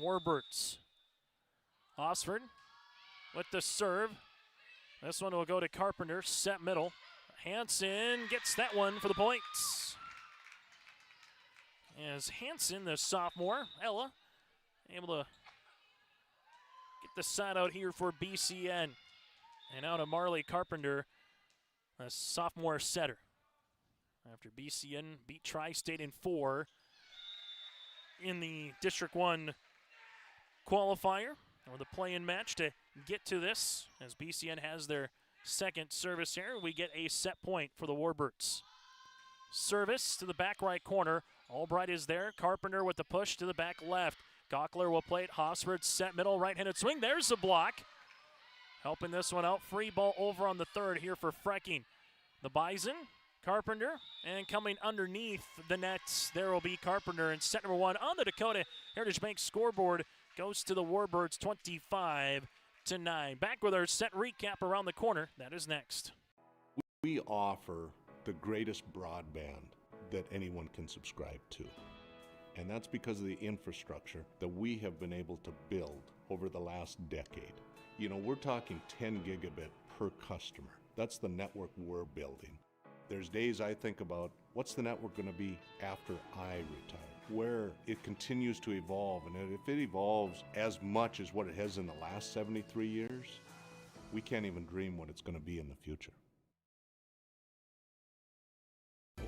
Warbirds. Hosford with the serve. This one will go to Carpenter, set middle. Hansen gets that one for the points. as Hansen, the sophomore, Ella, able to get the side out here for BCN. And out of Marley Carpenter, a sophomore setter. After BCN beat Tri-State in 4 in the District 1 qualifier, or the play-in match to get to this. As BCN has their second service here, we get a set point for the Warbirds. Service to the back right corner. Albright is there. Carpenter with the push to the back left. Gockler will play it. Hosford set middle, right-handed swing. There's the block. Helping this one out. Free ball over on the third here for Frecking. The Bison, Carpenter, and coming underneath the nets, there will be Carpenter. And set number 1 on the Dakota Heritage Bank scoreboard goes to the Warbirds 25-9. Back with our set recap around the corner. That is next. We offer the greatest broadband that anyone can subscribe to. And that's because of the infrastructure that we have been able to build over the last decade. You know, we're talking 10 gigabit per customer. That's the network we're building. There's days I think about, what's the network going to be after I retire? Where it continues to evolve, and if it evolves as much as what it has in the last 73 years, we can't even dream what it's going to be in the future.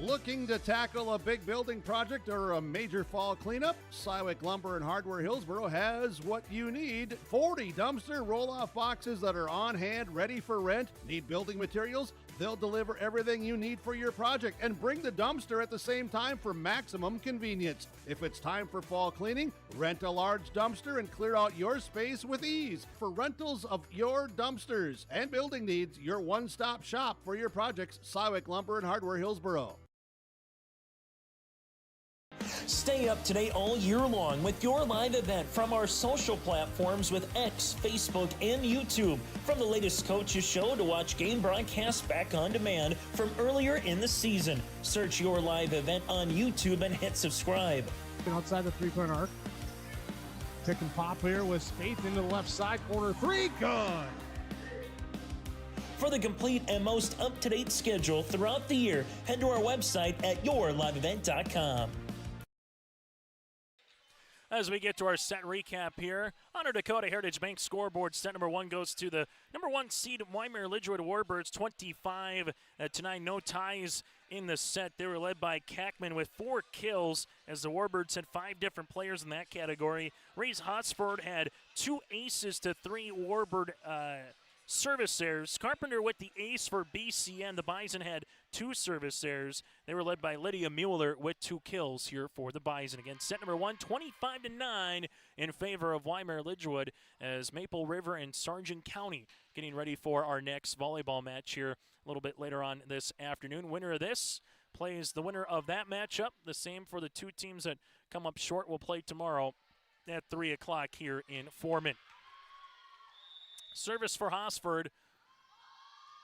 Looking to tackle a big building project or a major fall cleanup? Sywick Lumber and Hardware Hillsboro has what you need. 40 dumpster roll-off boxes that are on hand, ready for rent. Need building materials? They'll deliver everything you need for your project and bring the dumpster at the same time for maximum convenience. If it's time for fall cleaning, rent a large dumpster and clear out your space with ease. For rentals of your dumpsters and building needs, your one-stop shop for your projects, Sywick Lumber and Hardware Hillsboro. Stay up to date all year long with your live event from our social platforms with X, Facebook, and YouTube. From the latest coaches show to watch game broadcasts back on demand from earlier in the season. Search your live event on YouTube and hit subscribe. Outside the three-point arc. Pick and pop here with Spaeth into the left side corner. 3, good! For the complete and most up-to-date schedule throughout the year, head to our website at yourliveevent.com. As we get to our set recap here on our Dakota Heritage Bank scoreboard, set number 1 goes to the number 1 seed Wyndmere Lidgerwood Warbirds, 25-9. No ties in the set. They were led by Kackman with 4 kills, as the Warbirds had 5 different players in that category. Reese Hosford had 2 aces to 3 Warbird service errors. Carpenter with the ace for BCN. The Bison had 2 service errors. They were led by Lydia Mueller with 2 kills here for the Bison. Again, set number 1, 25-9 in favor of Wyndmere Lidgerwood, as Maple River and Sargent County getting ready for our next volleyball match here a little bit later on this afternoon. Winner of this plays the winner of that matchup. The same for the 2 teams that come up short will play tomorrow at 3 o'clock here in Foreman. Service for Hosford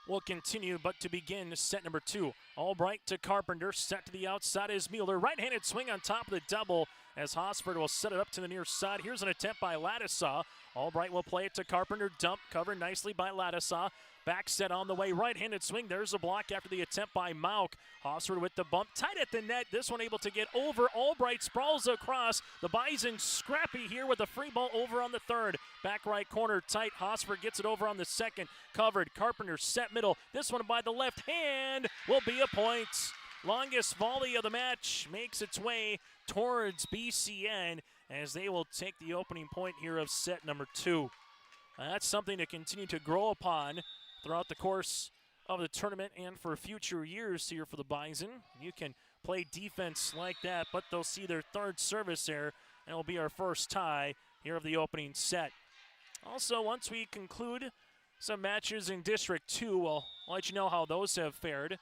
will continue, but to begin set number 2. Albright to Carpenter, set to the outside is Mueller. Right-handed swing on top of the double as Hosford will set it up to the near side. Here's an attempt by Ladisaw. Albright will play it to Carpenter. Dump covered nicely by Ladisaw. Back set on the way, right-handed swing. There's a block after the attempt by Mauk. Hosford with the bump, tight at the net. This one able to get over. Albright sprawls across. The Bison scrappy here with a free ball over on the third. Back right corner tight. Hosford gets it over on the second. Covered. Carpenter set middle. This one by the left hand will be a point. Longest volley of the match makes its way towards BCN as they will take the opening point here of set number 2. That's something to continue to grow upon throughout the course of the tournament and for future years here for the Bison. You can play defense like that, but they'll see their 3rd service error, and it'll be our first tie here of the opening set. Also, once we conclude some matches in District 2, we'll let you know how those have fared,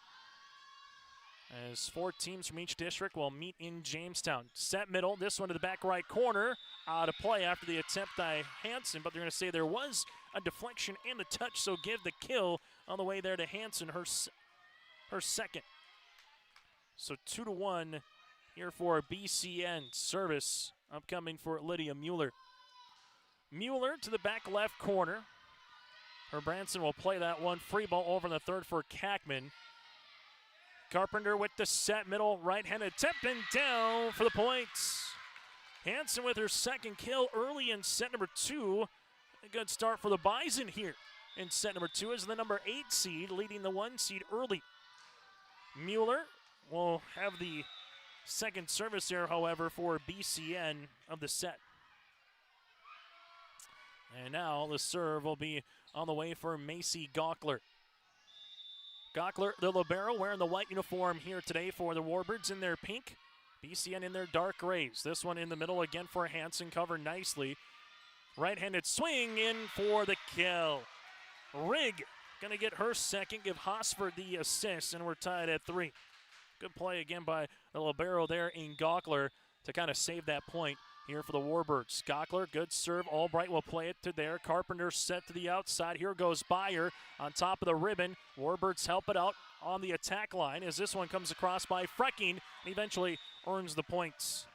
as 4 teams from each district will meet in Jamestown. Set middle, this one to the back right corner. Out of play after the attempt by Hansen, but they're going to say there was a deflection and a touch, so give the kill on the way there to Hansen, her second. So 2-1 here for BCN. Service upcoming for Lydia Mueller. Mueller to the back left corner. Her Branson will play that one. Free ball over in the third for Kackman. Carpenter with the set, middle right-handed tip and down for the points. Hansen with her second kill early in set number 2. A good start for the Bison here in set number 2 as the number 8 seed leading the 1 seed early. Mueller will have the second service there, however, for BCN of the set. And now the serve will be on the way for Macy Gockler. Gockler, the libero, wearing the white uniform here today for the Warbirds in their pink. BCN in their dark grays. This one in the middle again for Hansen, covered nicely. Right-handed swing in for the kill. Rigg going to get her second, give Hosford the assist, and we're tied at 3. Good play again by the libero there in Gockler to kind of save that point here for the Warbirds. Gockler, good serve. Albright will play it to there. Carpenter set to the outside. Here goes Byer on top of the ribbon. Warbirds help it out on the attack line as this one comes across by Frecking and eventually earns the points.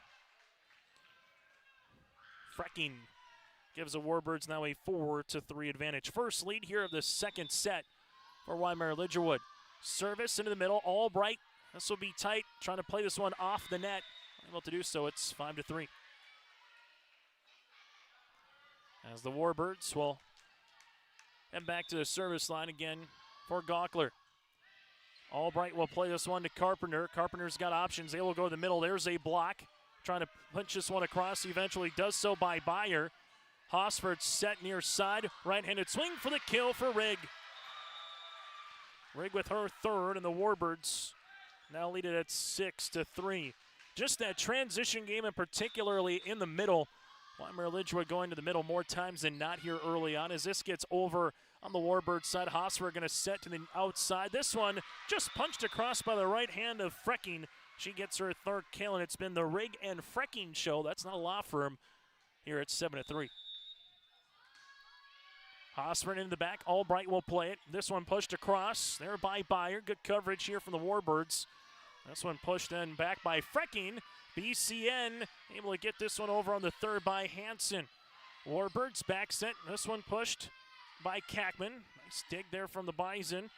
Frecking gives the Warbirds now a 4-3 advantage. First lead here of the second set for Wyndmere Lidgerwood. Service into the middle. Albright, this will be tight, trying to play this one off the net. Able to do so, it's 5-3. As the Warbirds will head back to the service line again for Gockler. Albright will play this one to Carpenter. Carpenter's got options. They will go to the middle. There's a block. Trying to punch this one across. He eventually does so by Byer. Hosford set near side. Right-handed swing for the kill for Rigg. Rigg with her third, and the Warbirds now lead it at 6-3. Just that transition game, and particularly in the middle. Wyndmere Lidgerwood going to the middle more times than not here early on. As this gets over on the Warbird side, Hosford going to set to the outside. This one just punched across by the right hand of Frecking. She gets her third kill, and it's been the Rigg and Frecking show. That's not a law firm here at 7-3. Hosford into the back. Albright will play it. This one pushed across there by Byer. Good coverage here from the Warbirds. This one pushed in back by Frecking. BCN able to get this one over on the third by Hansen. Warbirds back set. This one pushed by Kackman. Nice dig there from the Bison.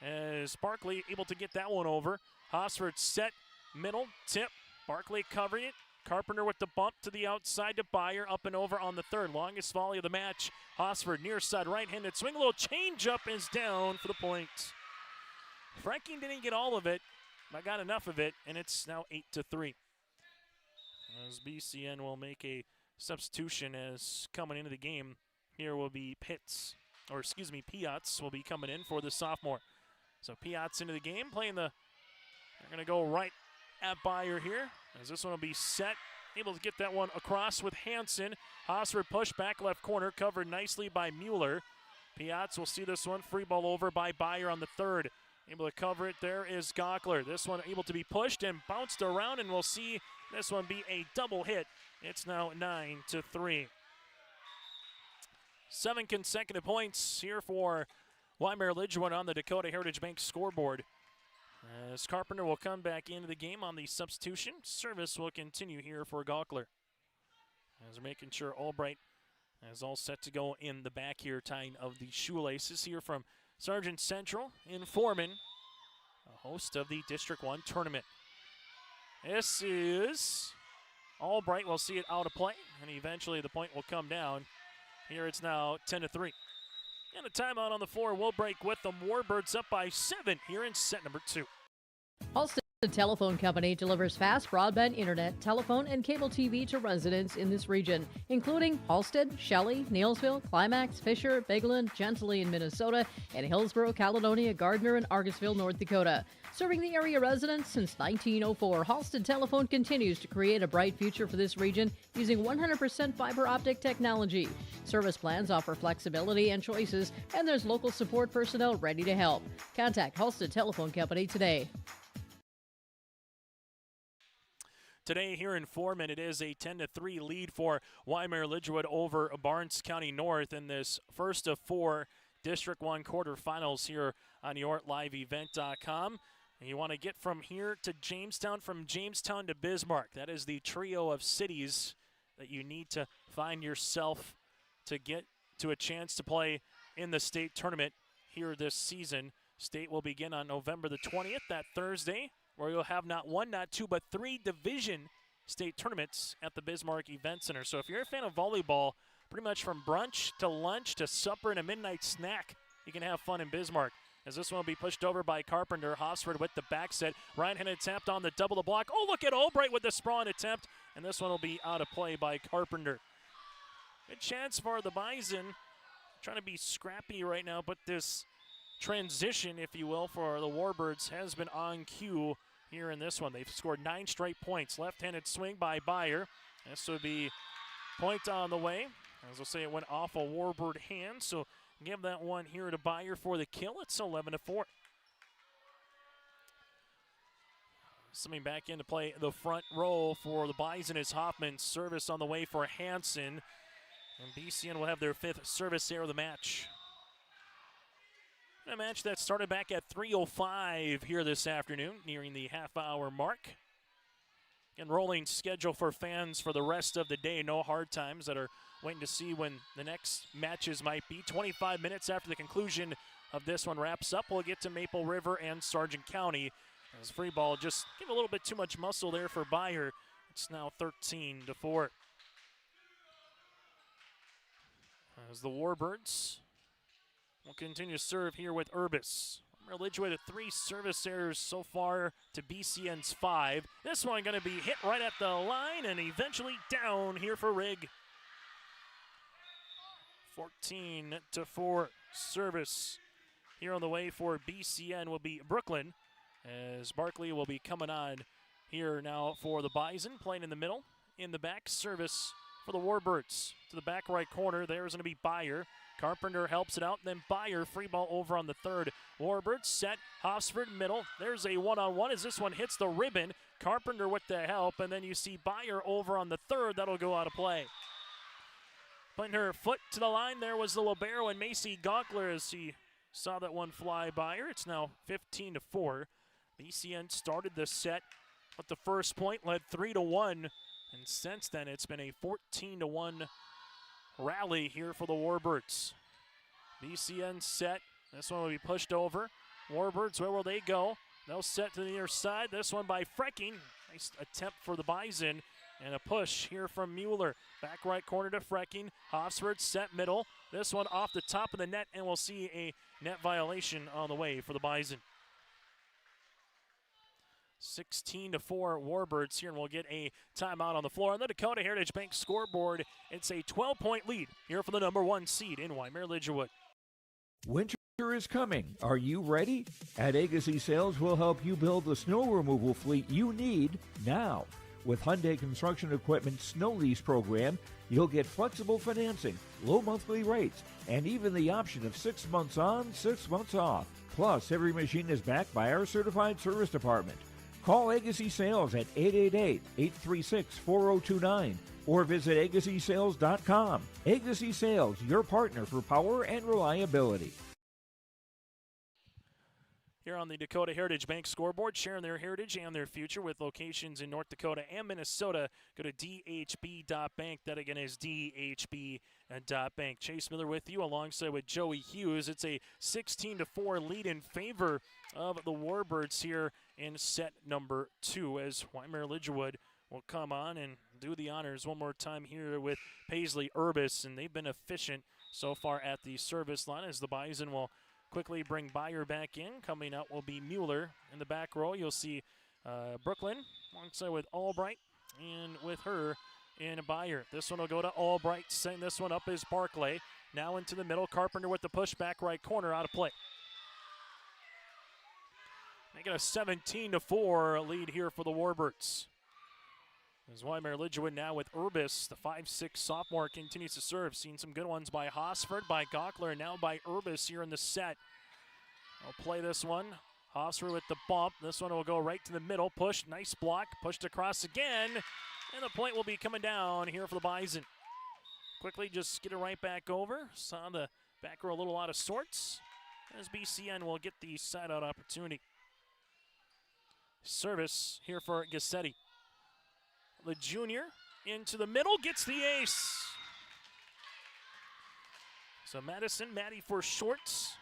As Barkley able to get that one over. Hosford set, middle, tip. Barkley covering it. Carpenter with the bump to the outside to Byer, up and over on the third. Longest volley of the match. Hosford near side right-handed swing. A little change up is down for the point. Frecking didn't get all of it, but got enough of it, and it's now 8-3. As BCN will make a substitution as coming into the game. Here will be Piotz will be coming in for the sophomore. So Piotz into the game, they're going to go right at Byer here, as this one will be set. Able to get that one across with Hansen. Hosford push back left corner, covered nicely by Mueller. Piotz will see this one, free ball over by Byer on the third. Able to cover it there is Gockler. This one able to be pushed and bounced around, and we'll see this one be a double hit. It's now 9-3. 7 consecutive points here for Wyndmere Lidgerwood on the Dakota Heritage Bank scoreboard. As Carpenter will come back into the game on the substitution. Service will continue here for Gockler. As we're making sure Albright is all set to go in the back here, tying of the shoelaces here from Sargent Central in Foreman, a host of the District 1 tournament. This is Albright. Will see it out of play, and eventually the point will come down. Here it's now 10-3. And a timeout on the floor will break with them. Warbirds up by 7 here in set number 2. Halsted Telephone Company delivers fast broadband internet, telephone, and cable TV to residents in this region, including Halsted, Shelley, Neilsville, Climax, Fisher, Bigland, Gentilly in Minnesota, and Hillsborough, Caledonia, Gardner, and Argosville, North Dakota. Serving the area residents since 1904, Halsted Telephone continues to create a bright future for this region using 100% fiber optic technology. Service plans offer flexibility and choices, and there's local support personnel ready to help. Contact Halsted Telephone Company today. Today here in Foreman, it is a 10-3 lead for Wyndmere Lidgerwood over Barnes County North in this first of 4 District 1 quarterfinals here on YourLiveEvent.com. And you want to get from here to Jamestown, from Jamestown to Bismarck. That is the trio of cities that you need to find yourself to get to a chance to play in the state tournament here this season. State will begin on November the 20th, that Thursday, where you'll have not one, not two, but 3 division state tournaments at the Bismarck Event Center. So if you're a fan of volleyball, pretty much from brunch to lunch to supper and a midnight snack, you can have fun in Bismarck. As this one will be pushed over by Carpenter. Hosford with the back set. Right-handed attempt on the double to block. Oh, look at Albright with the sprawn attempt. And this one will be out of play by Carpenter. Good chance for the Bison. Trying to be scrappy right now, but this transition, if you will, for the Warbirds has been on cue here in this one. They've scored 9 straight points. Left-handed swing by Byer. This would be point on the way. As I'll say, it went off a Warbird hand, so give that one here to Byer for the kill. It's 11-4. Coming back in to play the front row for the Bison is Hoffman. Service on the way for Hansen. And BCN will have their 5th service error of the match. A match that started back at 3:05 here this afternoon, nearing the half-hour mark. And rolling schedule for fans for the rest of the day. No hard times that are waiting to see when the next matches might be. 25 minutes after the conclusion of this one wraps up, we'll get to Maple River and Sargent County. As free ball just give a little bit too much muscle there for Byer. It's now 13-4. As the Warbirds will continue to serve here with Urbis. Lidgerwood at 3 service errors so far to BCN's 5. This one going to be hit right at the line and eventually down here for Rigg. 14-4 service here on the way for BCN will be Brooklyn, as Barkley will be coming on here now for the Bison, playing in the middle. In the back, service for the Warbirds. To the back right corner, there's going to be Byer. Carpenter helps it out, and then Byer, free ball over on the third. Warbirds set, Hofsford middle. There's a one-on-one as this one hits the ribbon. Carpenter with the help, and then you see Byer over on the third. That'll go out of play. Putting her foot to the line, there was the libero and Macy Gonkler as he saw that one fly by her. It's now 15-4. BCN started the set, but the first point led 3-1, and since then it's been a 14-1 rally here for the Warbirds. BCN set. This one will be pushed over. Warbirds, where will they go? They'll set to the near side. This one by Frecking. Nice attempt for the Bison. And a push here from Mueller. Back right corner to Frecking. Hofsford set middle. This one off the top of the net, and we'll see a net violation on the way for the Bison. 16-4 Warbirds here, and we'll get a timeout on the floor. On the Dakota Heritage Bank scoreboard, it's a 12-point lead here for the number 1 seed in Wyndmere Lidgerwood. Winter is coming. Are you ready? At Agassi Sales, we'll help you build the snow removal fleet you need now. With Hyundai Construction Equipment Snow Lease Program, you'll get flexible financing, low monthly rates, and even the option of 6 months on, 6 months off. Plus, every machine is backed by our certified service department. Call Agassi Sales at 888-836-4029 or visit agassisales.com. Agassi Sales, your partner for power and reliability. Here on the Dakota Heritage Bank scoreboard, sharing their heritage and their future with locations in North Dakota and Minnesota. Go to dhb.bank. That again is dhb.bank. Chase Miller with you alongside with Joey Hughes. It's a 16-4 lead in favor of the Warbirds here in set number 2 as Wyndmere Lidgerwood will come on and do the honors one more time here with Paisley Urbis, and they've been efficient so far at the service line as the Bison will quickly bring Byer back in. Coming out will be Mueller. In the back row, you'll see Brooklyn alongside with Albright, and with her in Byer. This one will go to Albright. Setting this one up is Barclay. Now into the middle. Carpenter with the push back right corner, out of play. Making a 17-4 lead here for the Warbirds. As Wyndmere Lidgerwood now with Urbis, the 5'6 sophomore, continues to serve. Seen some good ones by Hosford, by Gonkler, and now by Urbis here in the set. I'll play this one. Hosford with the bump. This one will go right to the middle. Push, nice block. Pushed across again. And the point will be coming down here for the Bison. Quickly just get it right back over. Saw the back row a little out of sorts. As BCN will get the side-out opportunity. Service here for Gassetti. The junior into the middle, gets the ace. So Maddie for Shorts.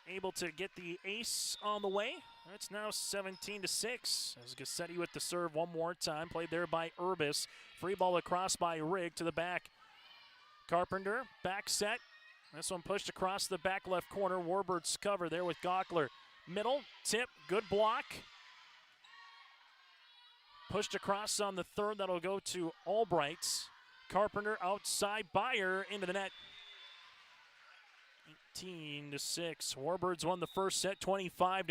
able to get the ace on the way. It's now 17-6. As Gassetti with the serve one more time. Played there by Urbis. Free ball across by Rigg to the back. Carpenter, back set. This one pushed across the back left corner. Warburg's cover there with Gockler. Middle, tip, good block. Pushed across on the third. That'll go to Albright. Carpenter outside, Byer into the net. 18-6. Warbirds won the first set, 25-9,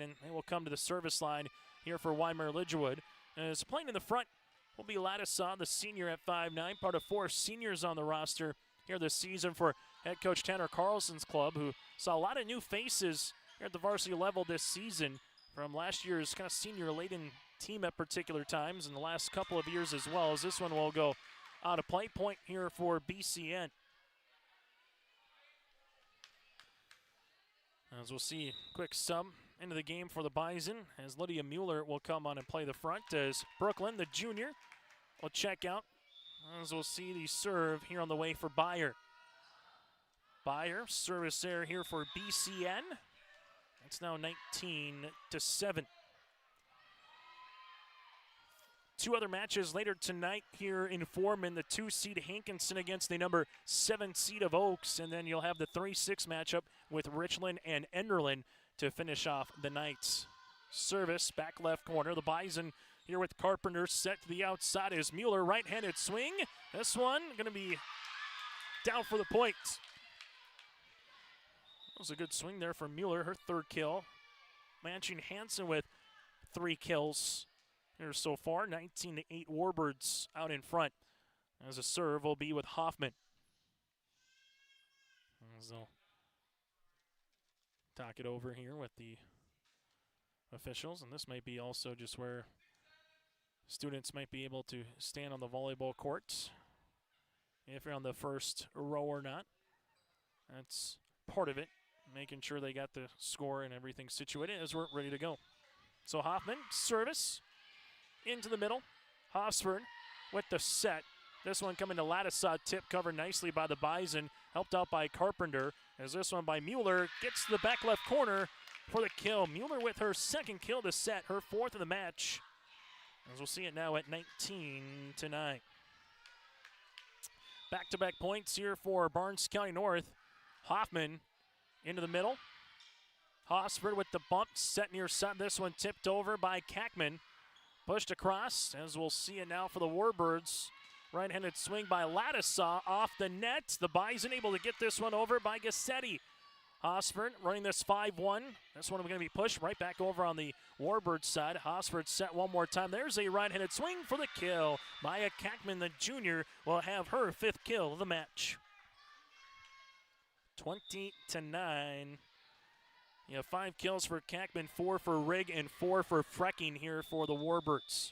and they will come to the service line here for Wyndmere Lidgerwood. As playing in the front will be Ladisaw, the senior at 5'9", part of 4 seniors on the roster here this season for head coach Tanner Carlson's club, who saw a lot of new faces here at the varsity level this season from last year's kind of senior-laden team at particular times and the last couple of years as well, as this one will go out of play. Point here for BCN. As we'll see, quick sub into the game for the Bison as Lydia Mueller will come on and play the front, as Brooklyn, the junior, will check out. As we'll see the serve here on the way for Byer. Byer, service there here for BCN. It's now 19-7. Two other matches later tonight here in Foreman, the 2-seed Hankinson against the number 7 seed of Oaks, and then you'll have the 3-6 matchup with Richland and Enderlin to finish off the night. Service, back left corner. The Bison here with Carpenter set to the outside is Mueller, right-handed swing. This one going to be down for the point. That was a good swing there for Mueller, her third kill. Matching Hansen with 3 kills here so far. 19-8 Warbirds out in front. As a serve will be with Hoffman. As they'll talk it over here with the officials, and this might be also just where students might be able to stand on the volleyball courts if you're on the first row or not. That's part of it, making sure they got the score and everything situated as we're ready to go. So Hoffman, service into the middle. Hosford with the set. This one coming to Ladisaw, tip covered nicely by the Bison, helped out by Carpenter, as this one by Mueller gets to the back left corner for the kill. Mueller with her second kill to set, her 4th of the match. As we'll see it now at 19-9. Back-to-back points here for Barnes County North. Hoffman into the middle. Hosford with the bump, set near side. This one tipped over by Kackman. Pushed across, as we'll see it now for the Warbirds. Right-handed swing by Ladisaw off the net. The Bison able to get this one over by Gassetti. Hosford running this 5-1. This one we're going to be pushed right back over on the Warbirds side. Hosford set one more time. There's a right-handed swing for the kill. Maya Kackman, the junior, will have her 5th kill of the match. 20-9. You have 5 kills for Kackman, 4 for Rigg, and 4 for Frecking here for the Warbirds.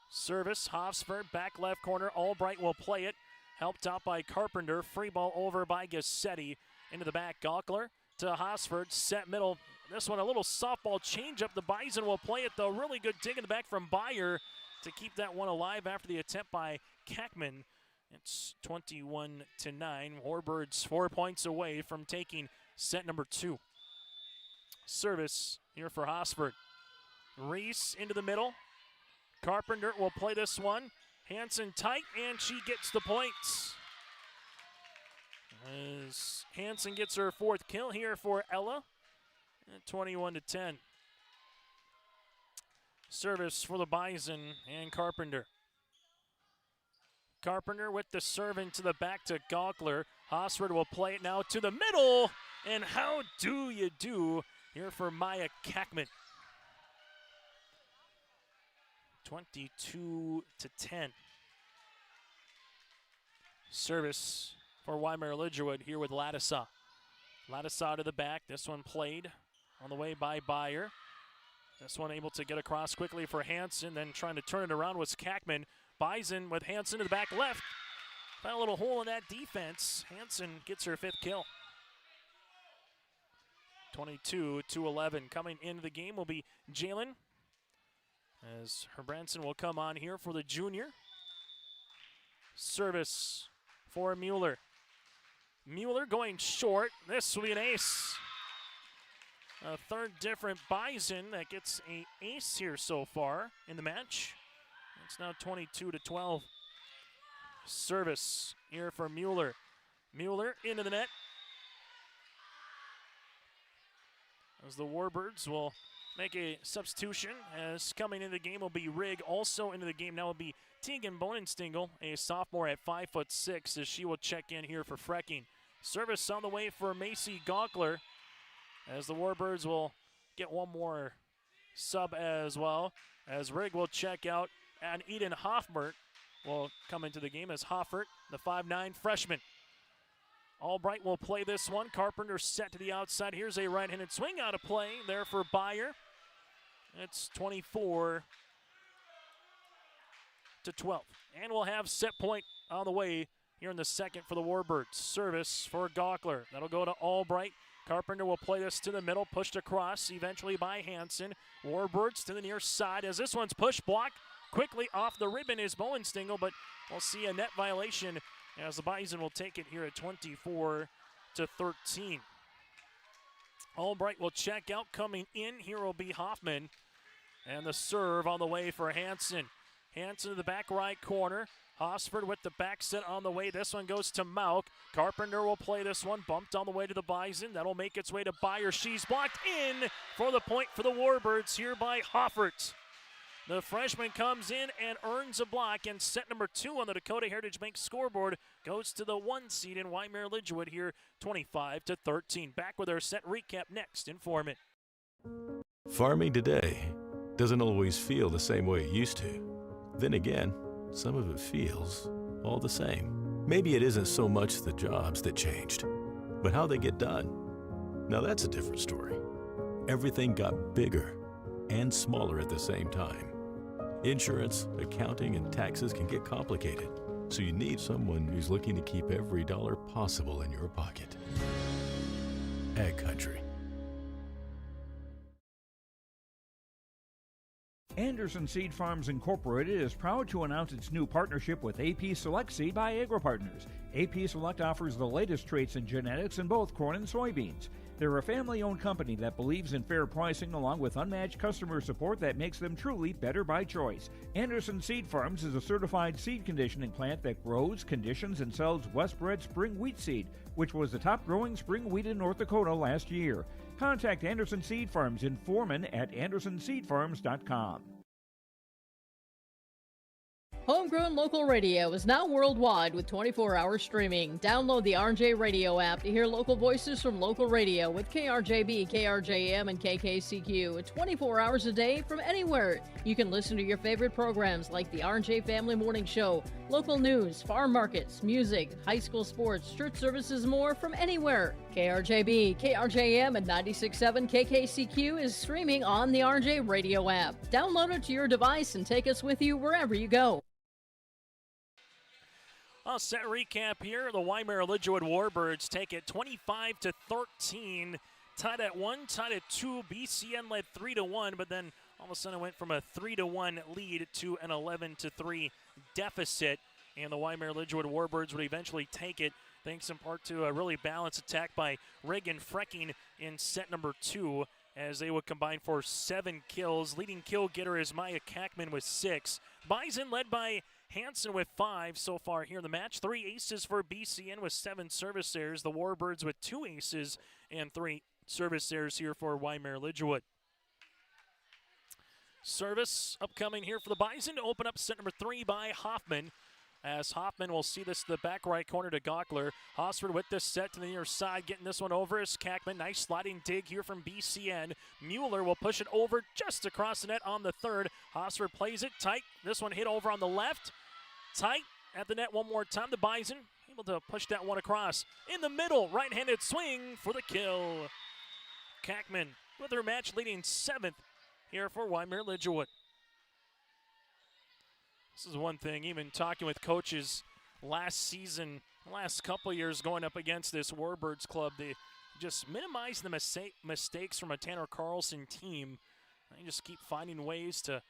Service, Hofsford, back left corner. Albright will play it. Helped out by Carpenter. Free ball over by Gassetti. Into the back, Gockler to Hosford. Set middle. This one a little softball changeup. The Bison will play it though. Really good dig in the back from Byer to keep that one alive after the attempt by Kackman. It's 21-9. Warbirds 4 points away from taking set number 2. Service here for Hosford. Reese into the middle. Carpenter will play this one. Hansen tight, and she gets the points. As Hansen gets her 4th kill here for Ella. At 21-10. Service for the Bison and Carpenter. Carpenter with the serve into the back to Gockler. Hosford will play it now to the middle. And how do you do here for Maya Kackman? 22-10. Service for Wyndmere Lidgerwood here with Ladisaw. Ladisaw to the back. This one played on the way by Byer. This one able to get across quickly for Hansen, then trying to turn it around was Kackman. Bison with Hansen to the back left. Found a little hole in that defense. Hansen gets her 5th kill. 22-11. Coming into the game will be Jalen, as Herbranson will come on here for the junior. Service for Mueller. Mueller going short. This will be an ace. A third different Bison that gets an ace here so far in the match. It's now 22-12. Service here for Mueller. Mueller into the net. As the Warbirds will make a substitution, as coming into the game will be Rigg. Also into the game now will be Tegan Bonenstingle, a sophomore at 5'6", as she will check in here for Frecking. Service on the way for Macy Gockler, as the Warbirds will get one more sub as well, as Rigg will check out, and Eden Hoffmert will come into the game as Hoffert, the 5'9" freshman. Albright will play this one. Carpenter set to the outside. Here's a right-handed swing out of play there for Byer. It's 24-12. And we'll have set point on the way here in the second for the Warbirds. Service for Gockler. That'll go to Albright. Carpenter will play this to the middle, pushed across eventually by Hansen. Warbirds to the near side as this one's push block. Quickly off the ribbon is Bowenstengel, but we'll see a net violation as the Bison will take it here at 24-13. Albright will check out. Coming in here will be Hoffman. And the serve on the way for Hansen. Hansen to the back right corner. Hosford with the back set on the way. This one goes to Mauk. Carpenter will play this one. Bumped on the way to the Bison. That'll make its way to Byer. She's blocked in for the point for the Warbirds here by Hoffert. The freshman comes in and earns a block, and set number 2 on the Dakota Heritage Bank scoreboard goes to the 1 seed in Wyndmere Lidgerwood here, 25-13. Back with our set recap next in Foreman. Farming today doesn't always feel the same way it used to. Then again, some of it feels all the same. Maybe it isn't so much the jobs that changed, but how they get done. Now that's a different story. Everything got bigger and smaller at the same time. Insurance, accounting, and taxes can get complicated, so you need someone who's looking to keep every dollar possible in your pocket. Ag Country. Anderson Seed Farms Incorporated is proud to announce its new partnership with AP Select Seed by AgroPartners. AP Select offers the latest traits and genetics in both corn and soybeans. They're a family-owned company that believes in fair pricing along with unmatched customer support that makes them truly better by choice. Anderson Seed Farms is a certified seed conditioning plant that grows, conditions, and sells Westbred spring wheat seed, which was the top-growing spring wheat in North Dakota last year. Contact Anderson Seed Farms in Foreman at andersonseedfarms.com. Homegrown local radio is now worldwide with 24-hour streaming. Download the RJ Radio app to hear local voices from local radio with KRJB, KRJM, and KKCQ 24 hours a day from anywhere. You can listen to your favorite programs like the RJ Family Morning Show, local news, farm markets, music, high school sports, church services, more from anywhere. KRJB, KRJM, and 96.7 KKCQ is streaming on the RJ Radio app. Download it to your device and take us with you wherever you go. I'll set recap here. The Wyndmere Lidgerwood Warbirds take it 25-13. Tied at 1, tied at 2. BCN led 3-1, but then all of a sudden it went from a 3-1 lead to an 11-3 deficit. And the Wyndmere Lidgerwood Warbirds would eventually take it, thanks in part to a really balanced attack by Rigg and Frecking in set number 2, as they would combine for 7 kills. Leading kill getter is Maya Kackman with 6. Bison led by Hansen with 5 so far here in the match. 3 aces for BCN with 7 service errors. The Warbirds with 2 aces and 3 service errors here for Wyndmere Lidgerwood. Service upcoming here for the Bison to open up set number 3 by Hoffman. As Hoffman will see this to the back right corner to Gockler. Hosford with this set to the near side, getting this one over is Kackman. Nice sliding dig here from BCN. Mueller will push it over just across the net on the third. Hosford plays it tight. This one hit over on the left. Tight at the net one more time. The Bison able to push that one across. In the middle, right-handed swing for the kill. Kackman with her match leading 7th here for Wyndmere Lidgerwood. This is one thing, even talking with coaches last season, last couple years going up against this Warbirds club, they just minimize the mistakes from a Tanner Carlson team. They just keep finding ways to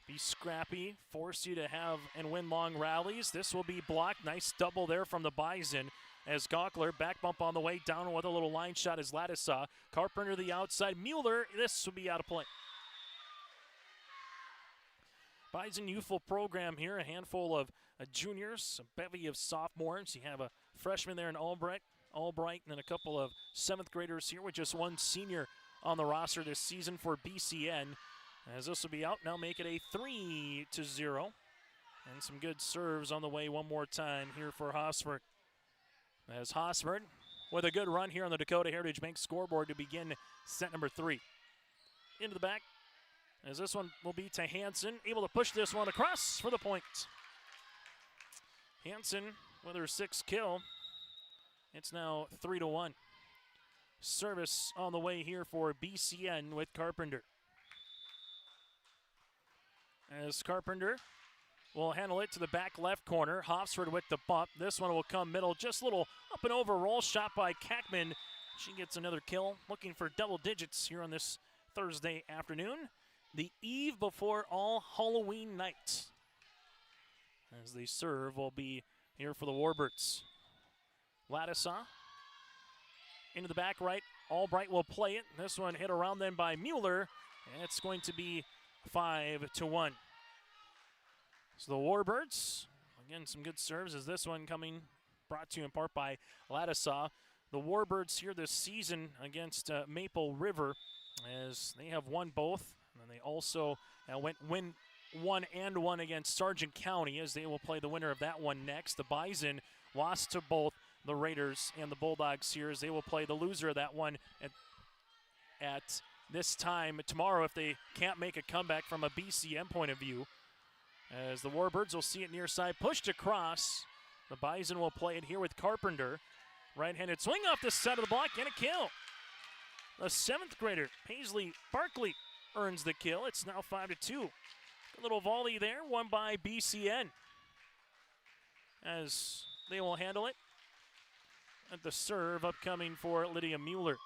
be scrappy, force you to have and win long rallies. This will be blocked. Nice double there from the Bison as Gockler, back bump on the way, down with a little line shot as Lattisaw. Carpenter the outside, Mueller, this will be out of play. Bison youthful program here, a handful of juniors, a bevy of sophomores. You have a freshman there in Albright, and then a couple of 7th graders here with just one senior on the roster this season for BCN. As this will be out, now make it a 3-0. And some good serves on the way one more time here for Hosford. As Hosford with a good run here on the Dakota Heritage Bank scoreboard to begin set number 3. Into the back, as this one will be to Hansen, able to push this one across for the point. Hansen with her 6th kill. It's now 3-1. Service on the way here for BCN with Carpenter. As Carpenter will handle it to the back left corner. Hofsford with the bump. This one will come middle. Just a little up and over roll shot by Kackman. She gets another kill. Looking for double digits here on this Thursday afternoon. The eve before All Halloween night. As the serve will be here for the Warbirds. Lattisaw into the back right. Albright will play it. This one hit around then by Mueller. And it's going to be 5-1. So the Warbirds, again, some good serves as this one coming, brought to you in part by Lattisaw. The Warbirds here this season against Maple River, as they have won both. And then they also win 1-1 against Sargent County, as they will play the winner of that one next. The Bison lost to both the Raiders and the Bulldogs here, as they will play the loser of that one at this time tomorrow if they can't make a comeback from a BCM point of view. As the Warbirds will see it near side, pushed across. The Bison will play it here with Carpenter. Right-handed swing off the side of the block and a kill. The 7th grader, Paisley Barkley, earns the kill. It's now 5-2. A little volley there, won by BCN. As they will handle it. At the serve upcoming for Lydia Mueller.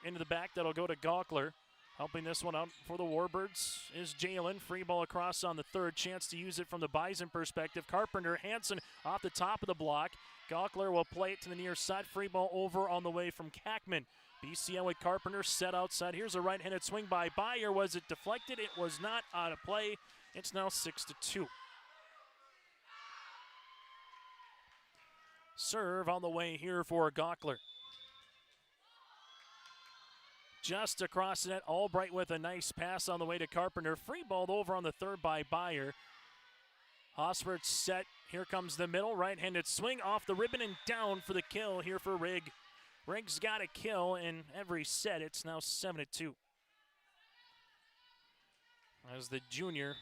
Into the back, that'll go to Gockler. Helping this one out for the Warbirds is Jalen. Free ball across on the 3rd. Chance to use it from the Bison perspective. Carpenter, Hansen off the top of the block. Gockler will play it to the near side. Free ball over on the way from Kackman. BCN with Carpenter set outside. Here's a right-handed swing by Byer. Was it deflected? It was not, out of play. It's now 6-2. Serve on the way here for Gockler. Just across the net, Albright with a nice pass on the way to Carpenter. Free balled over on the 3rd by Byer. Hosford set. Here comes the middle. Right-handed swing off the ribbon and down for the kill here for Rigg. Rigg's got a kill in every set. It's now 7-2. As the junior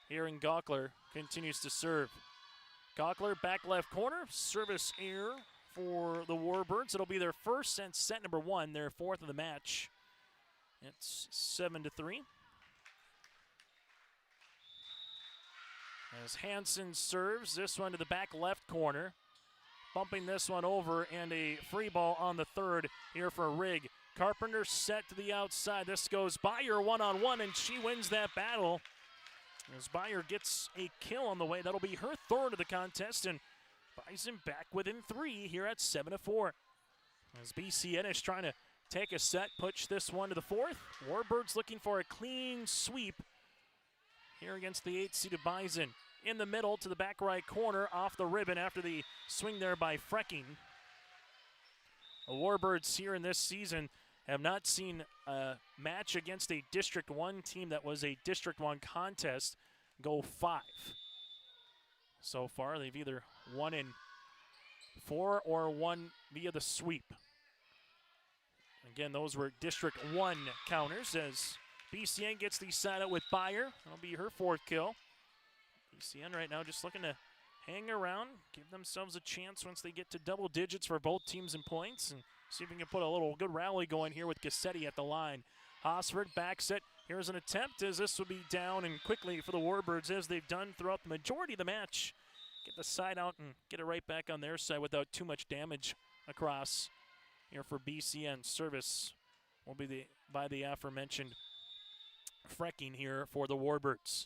here in Gockler continues to serve. Gockler back left corner. Service error for the Warbirds. It'll be their first since set number 1, their 4th of the match. It's 7-3. As Hansen serves this one to the back left corner. Bumping this one over, and a free ball on the 3rd here for Rigg. Carpenter set to the outside. This goes Byer one-on-one, and she wins that battle. As Byer gets a kill on the way. That'll be her 3rd of the contest, and Bison back within 3 here at 7-4. As BCN is trying to take a set, push this one to the 4th. Warbirds looking for a clean sweep here against the 8-seeded Bison. In the middle to the back right corner, off the ribbon after the swing there by Frecking. The Warbirds here in this season have not seen a match against a District 1 team that was a District 1 contest go 5. So far, they've either won in 4 or won via the sweep. Again, those were District 1 counters as BCN gets the side out with Byer. That'll be her 4th kill. BCN right now just looking to hang around, give themselves a chance once they get to double digits for both teams in points, and see if we can put a little good rally going here with Gassetti at the line. Hosford backs it. Here's an attempt as this will be down and quickly for the Warbirds, as they've done throughout the majority of the match. Get the side out and get it right back on their side without too much damage across here for BCN. Service will be by the aforementioned Frecking here for the Warbirds.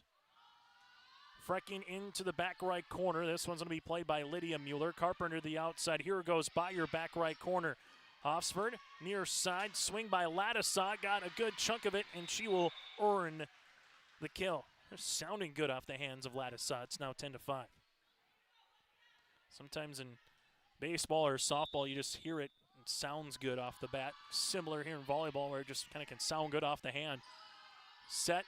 Frecking into the back right corner. This one's going to be played by Lydia Mueller. Carpenter to the outside. Here goes Bayer, back right corner. Hofsford near side. Swing by Lattisaw. Got a good chunk of it, and she will earn the kill. They're sounding good off the hands of Lattisaw. It's now 10-5. Sometimes in baseball or softball, you just hear it. It sounds good off the bat. Similar here in volleyball where it just kind of can sound good off the hand. Set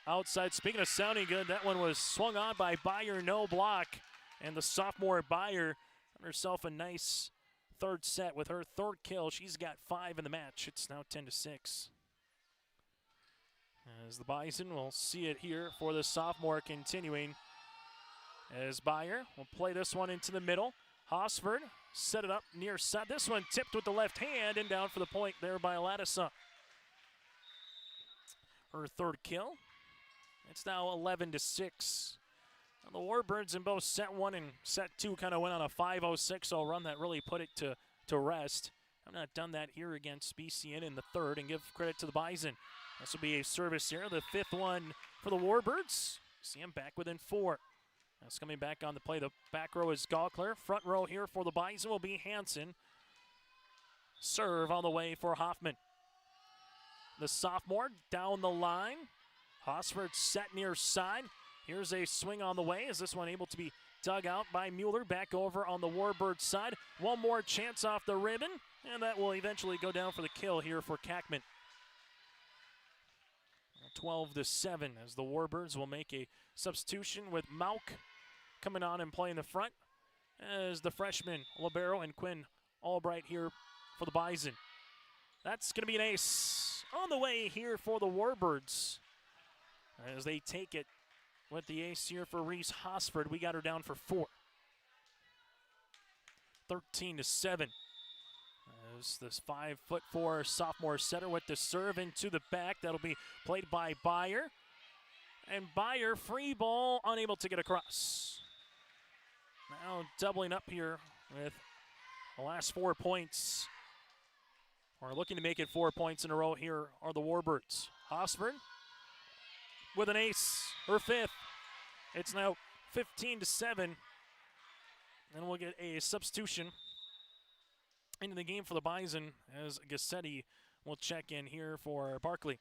outside. Speaking of sounding good, that one was swung on by Bayer, no block. And the sophomore Bayer got herself a nice third set with her third kill. She's got 5 in the match. It's now 10-6. As the Bison will see it here for the sophomore continuing. As Bayer will play this one into the middle. Hosford set it up near side. This one tipped with the left hand and down for the point there by Lattisaw. Her third kill. It's now 11-6. The Warbirds in both set 1 and set 2 kind of went on a 5-0-6-0 run that really put it to rest. I've not done that here against BCN in the third, and give credit to the Bison. This will be a service here, the 5th one for the Warbirds. See him back within 4. That's coming back on the play. The back row is Gaukler. Front row here for the Bison will be Hansen. Serve on the way for Hoffman. The sophomore down the line. Hosford set near side. Here's a swing on the way. Is this one able to be dug out by Mueller? Back over on the Warbird side. One more chance off the ribbon, and that will eventually go down for the kill here for Kackman. 12-7 as the Warbirds will make a substitution with Mauk coming on and playing the front as the freshmen Libero and Quinn Albright here for the Bison. That's going to be an ace on the way here for the Warbirds as they take it with the ace here for Reese Hosford. We got her down for 4. 13-7. As this 5'4" sophomore setter with the serve into the back. That'll be played by Bayer. And Bayer, free ball, unable to get across. Now doubling up here with the last 4 points. Or looking to make it 4 points in a row here are the Warbirds. Hosford with an ace, her 5th. It's now 15-7. And we'll get a substitution into the game for the Bison as Gassetti will check in here for Barkley.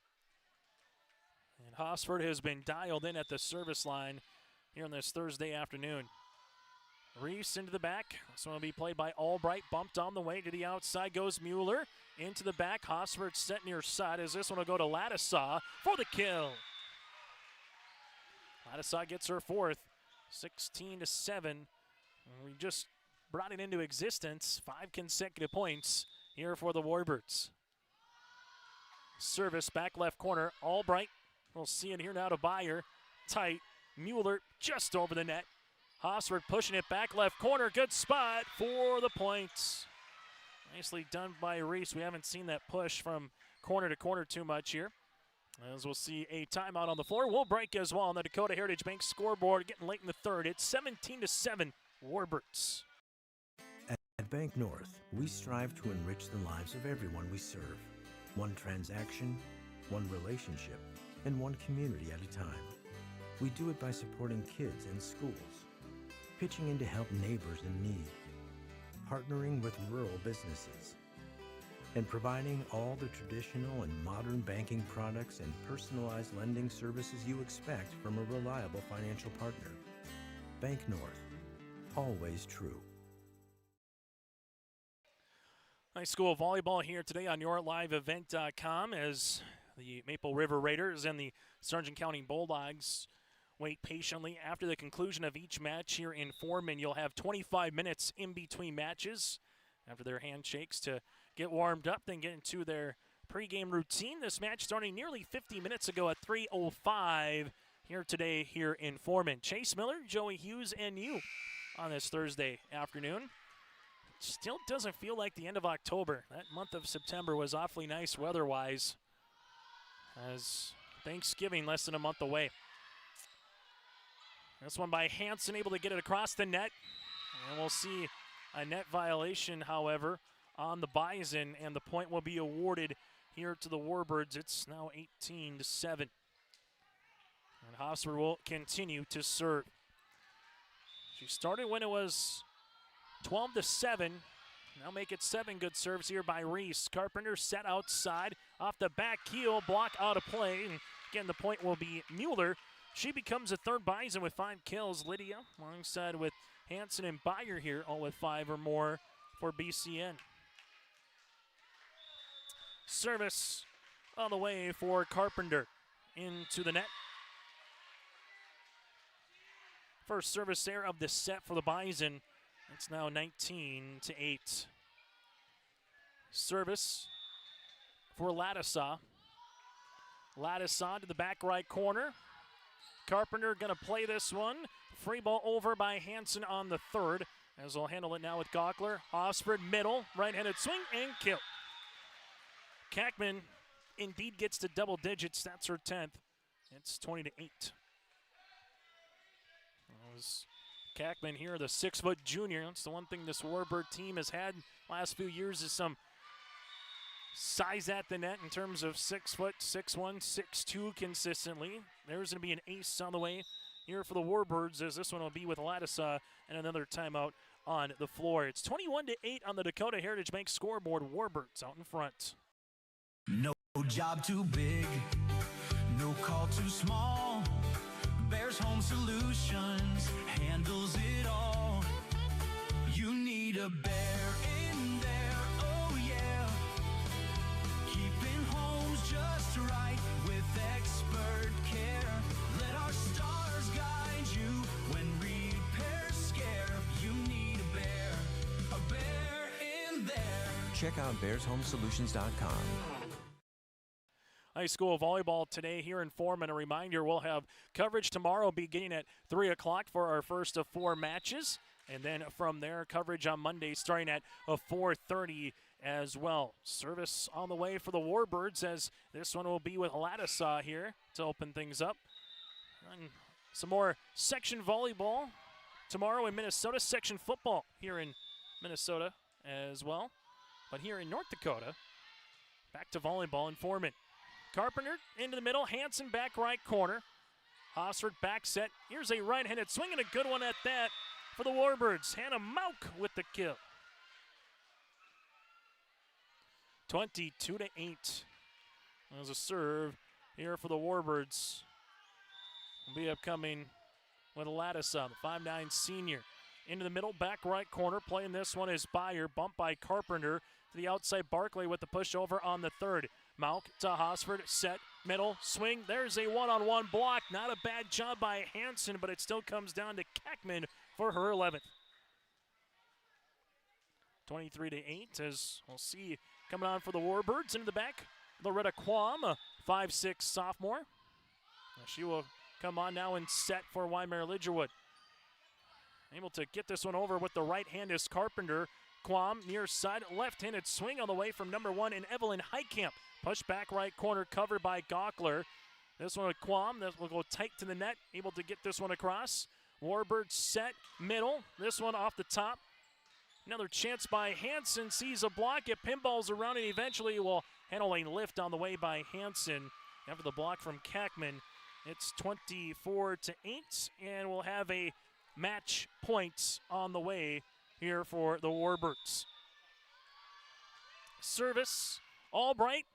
And Hosford has been dialed in at the service line here on this Thursday afternoon. Reese into the back. This one will be played by Albright. Bumped on the way to the outside goes Mueller. Into the back. Hosford set near side as this one will go to Lattisaw for the kill. Lattisaw gets her 4th. 16-7. We just brought it into existence. 5 consecutive points here for the Warbirds. Service back left corner. Albright. We'll see it here now to Bayer. Tight. Mueller just over the net. Hosford pushing it back left corner. Good spot for the points. Nicely done by Reese. We haven't seen that push from corner to corner too much here. As we'll see a timeout on the floor. We'll break as well on the Dakota Heritage Bank scoreboard. Getting late in the third. It's 17-7 Warbirds. At Bank North, we strive to enrich the lives of everyone we serve. One transaction, one relationship, and one community at a time. We do it by supporting kids and schools, pitching in to help neighbors in need, partnering with rural businesses, and providing all the traditional and modern banking products and personalized lending services you expect from a reliable financial partner. Bank North, always true. High school volleyball here today on YourLiveEvent.com as the Maple River Raiders and the Sargent County Bulldogs wait patiently after the conclusion of each match here in Foreman. You'll have 25 minutes in between matches after their handshakes to get warmed up, then get into their pregame routine. This match starting nearly 50 minutes ago at 3:05 here today here in Foreman. Chase Miller, Joey Hughes, and you on this Thursday afternoon. Still doesn't feel like the end of October. That month of September was awfully nice weather-wise as Thanksgiving less than a month away. This one by Hansen, able to get it across the net. And we'll see a net violation, however, on the Bison, and the point will be awarded here to the Warbirds. It's now 18-7. And Hosford will continue to serve. She started when it was 12-7. Now make it 7. Good serves here by Reese. Carpenter set outside. Off the back heel, block out of play. And again, the point will be Mueller. She becomes a third Bison with 5 kills. Lydia alongside with Hansen and Beyer here, all with 5 or more for BCN. Service on the way for Carpenter into the net. First service there of the set for the Bison. It's now 19-8. Service for Lattisaw. Lattisaw to the back right corner. Carpenter going to play this one. Free ball over by Hansen on the third. As they'll handle it now with Gockler. Osford middle, right-handed swing and kill. Kackman indeed gets to double digits. That's her 10th. It's 20-8. Kackman here, the 6-foot junior. That's the one thing this Warbird team has had last few years is some size at the net in terms of 6 foot, 6'1", 6'2" consistently. There's going to be an ace on the way here for the Warbirds, as this one will be with Lattisaw and another timeout on the floor. It's 21-8 on the Dakota Heritage Bank scoreboard. Warbirds out in front. No job too big, no call too small. Bears Home Solutions handles it all. You need a bear in there, oh yeah. Keeping homes just right with expert care. Let our stars guide you when repairs scare. You need a bear in there. Check out bearshomesolutions.com. High school volleyball today here in Foreman. A reminder, we'll have coverage tomorrow beginning at 3 o'clock for our first of 4 matches. And then from there, coverage on Monday starting at 4:30 as well. Service on the way for the Warbirds, as this one will be with Lattisaw here to open things up. And some more section volleyball tomorrow in Minnesota, section football here in Minnesota as well. But here in North Dakota, back to volleyball in Foreman. Carpenter into the middle, Hansen back right corner. Hossford back set. Here's a right-handed swing and a good one at that for the Warbirds. Hannah Mauk with the kill. 22-8. There's a serve here for the Warbirds. Will be upcoming with Lattisaw, the 5'9" senior. Into the middle, back right corner. Playing this one is Beyer, bumped by Carpenter. To the outside, Barkley with the pushover on the third. Mauk to Hossford, set, middle, swing. There's a one-on-one block. Not a bad job by Hansen, but it still comes down to Kackman for her 11th. 23-8, as we'll see coming on for the Warbirds. Into the back, Loretta Quam, a 5'6" sophomore. She will come on now and set for Wyndmere Lidgerwood. Able to get this one over with the right hand is Carpenter. Quam near side, left-handed swing on the way from number 1 in Evelyn Heitkamp. Push back right corner covered by Gockler. This one with Quam, that will go tight to the net. Able to get this one across. Warbird set, middle. This one off the top. Another chance by Hansen, sees a block, it pinballs around, and eventually will handle a lift on the way by Hansen. After the block from Kackman, it's 24-8, and we'll have a match points on the way here for the Warbirds. Service, Albright,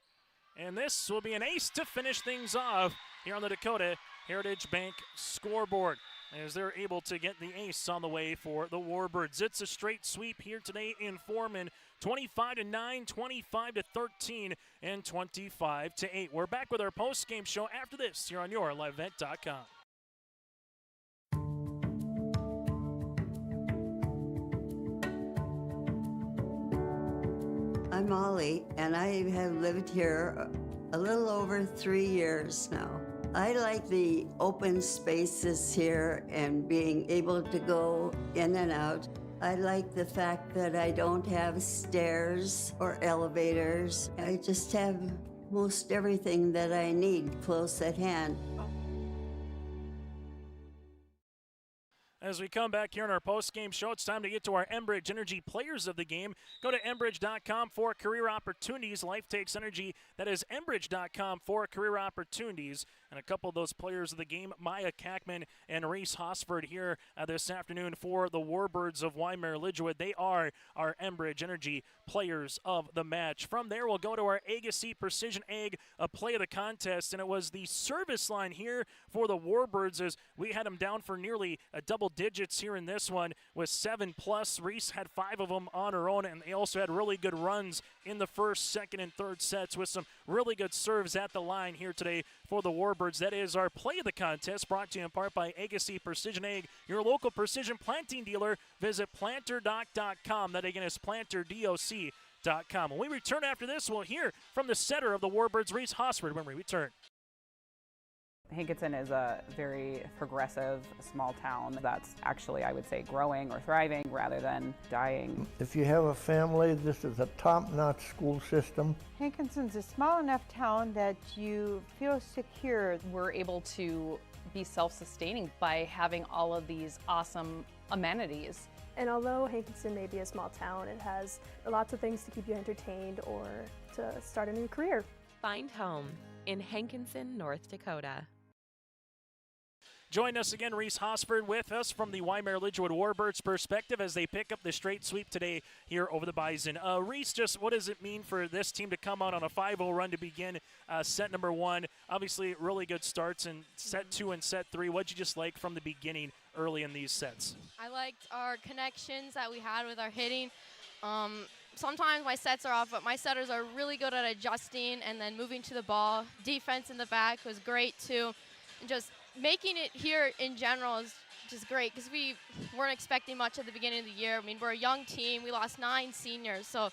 and this will be an ace to finish things off here on the Dakota Heritage Bank scoreboard, as they're able to get the ace on the way for the Warbirds. It's a straight sweep here today in Foreman, 25-9, 25-13, and 25-8. We're back with our post-game show after this here on your LiveEvent.com. I'm Molly, and I have lived here a little over 3 years now. I like the open spaces here and being able to go in and out. I like the fact that I don't have stairs or elevators. I just have most everything that I need close at hand. As we come back here in our post-game show, it's time to get to our Enbridge Energy Players of the Game. Go to Enbridge.com for career opportunities. Life takes energy. That is Enbridge.com for career opportunities. And a couple of those players of the game, Maya Kackman and Reese Hosford here this afternoon for the Warbirds of Wyndmere Lidgerwood. They are our Enbridge Energy Players of the Match. From there, we'll go to our Agassiz Precision Egg play of the contest, and it was the service line here for the Warbirds as we had them down for nearly a double digits here in this one with 7+. Reese had 5 of them on her own, and they also had really good runs in the first, second, and third sets with some really good serves at the line here today for the Warbirds. That is our play of the contest, brought to you in part by Agassiz Precision Egg, your local precision planting dealer. Visit planterdoc.com. That again is planterdoc.com. When we return after this, we'll hear from the setter of the Warbirds, Reese Hosford, when we return. Hankinson is a very progressive small town that's actually, I would say, growing or thriving rather than dying. If you have a family, this is a top-notch school system. Hankinson's a small enough town that you feel secure. We're able to be self-sustaining by having all of these awesome amenities. And although Hankinson may be a small town, it has lots of things to keep you entertained or to start a new career. Find home in Hankinson, North Dakota. Join us again, Reese Hosford, with us from the Wyndmere Lidgerwood Warbirds perspective as they pick up the straight sweep today here over the Bison. Reese, just what does it mean for this team to come out on a 5-0 run to begin set number 1? Obviously, really good starts in set 2 and set 3. What'd you just like from the beginning early in these sets? I liked our connections that we had with our hitting. Sometimes my sets are off, but my setters are really good at adjusting and then moving to the ball. Defense in the back was great, too. And just making it here in general is just great because we weren't expecting much at the beginning of the year. I mean, we're a young team. We lost 9 seniors. So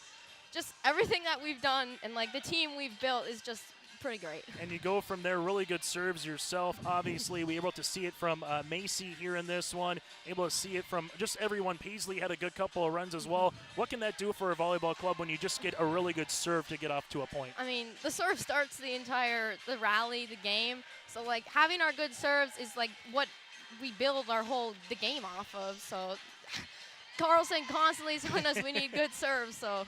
just everything that we've done and, like, the team we've built is just pretty great. And you go from there, really good serves yourself. Obviously, we were able to see it from Macy here in this one, able to see it from just everyone. Paisley had a good couple of runs as well. What can that do for a volleyball club when you just get a really good serve to get off to a point? I mean, the serve starts the rally, the game. So, like, having our good serves is, like, what we build the game off of. So, Carlson constantly is telling us we need good serves, so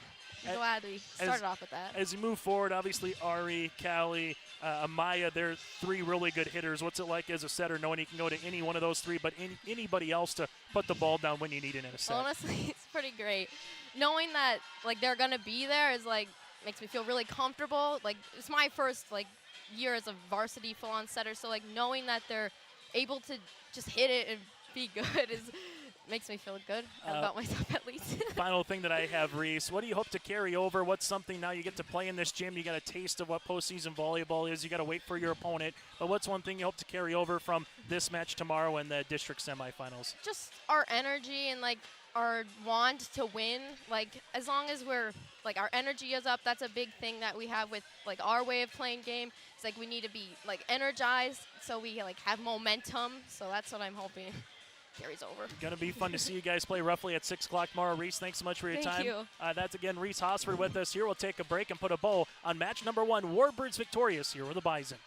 I'm glad we started off with that. As you move forward, obviously, Ari, Callie, Amaya, they're 3 really good hitters. What's it like as a setter knowing you can go to any one of those 3, but anybody else to put the ball down when you need it in a set? Honestly, it's pretty great. Knowing that, like, they're going to be there is, like, makes me feel really comfortable. Like, it's my first, like, year as a varsity full-on setter, so, like, knowing that they're able to just hit it and be good makes me feel good about myself, at least. Final thing that I have, Reese, what do you hope to carry over? What's something now you get to play in this gym? You got a taste of what postseason volleyball is. You got to wait for your opponent. But what's one thing you hope to carry over from this match tomorrow in the district semifinals? Just our energy and, like, our want to win. Like, as long as we're, like, our energy is up, that's a big thing that we have with, like, our way of playing game. It's like we need to be, like, energized so we, like, have momentum. So that's what I'm hoping carries over. Going to be fun to see you guys play roughly at 6 o'clock tomorrow. Reese, thanks so much for your time. Thank you. That's, again, Reese Hosford with us here. We'll take a break and put a bow on match number 1. Warbirds victorious here with the Bison.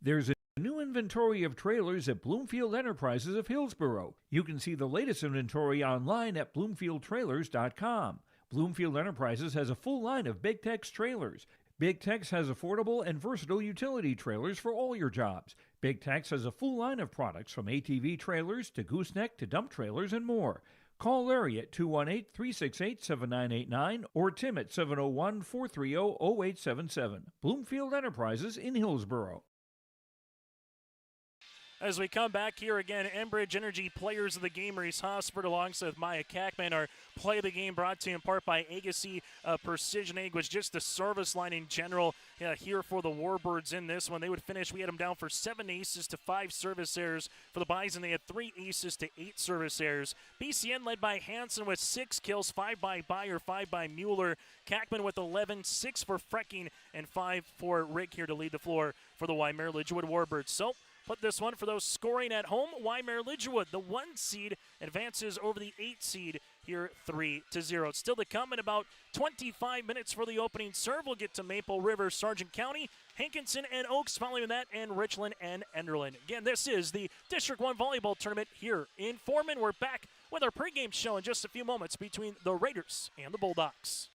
There's a new inventory of trailers at Bloomfield Enterprises of Hillsborough. You can see the latest inventory online at bloomfieldtrailers.com. Bloomfield Enterprises has a full line of Big Tex trailers. Big Tex has affordable and versatile utility trailers for all your jobs. Big Tex has a full line of products from ATV trailers to gooseneck to dump trailers and more. Call Larry at 218-368-7989 or Tim at 701-430-0877. Bloomfield Enterprises in Hillsborough. As we come back here again, Enbridge Energy Players of the Game, Reese Hosford alongside Maya Kackman. Our play of the game brought to you in part by Agassiz Precision Egg, was just the service line in general here for the Warbirds in this one. They would finish, we had them down for 7 aces to 5 service errors. For the Bison, they had 3 aces to 8 service errors. BCN led by Hansen with 6 kills, 5 by Beyer, 5 by Mueller. Kackman with 11, 6 for Frecking, and 5 for Rick here to lead the floor for the Wyndmere Lidgerwood Warbirds. So, put this one for those scoring at home. Wyndmere Lidgerwood, the 1 seed, advances over the 8 seed here 3-0. Still to come in about 25 minutes for the opening serve. We'll get to Maple River, Sargent County, Hankinson and Oaks following that, and Richland and Enderlin. Again, this is the District 1 Volleyball Tournament here in Foreman. We're back with our pregame show in just a few moments between the Raiders and the Bulldogs.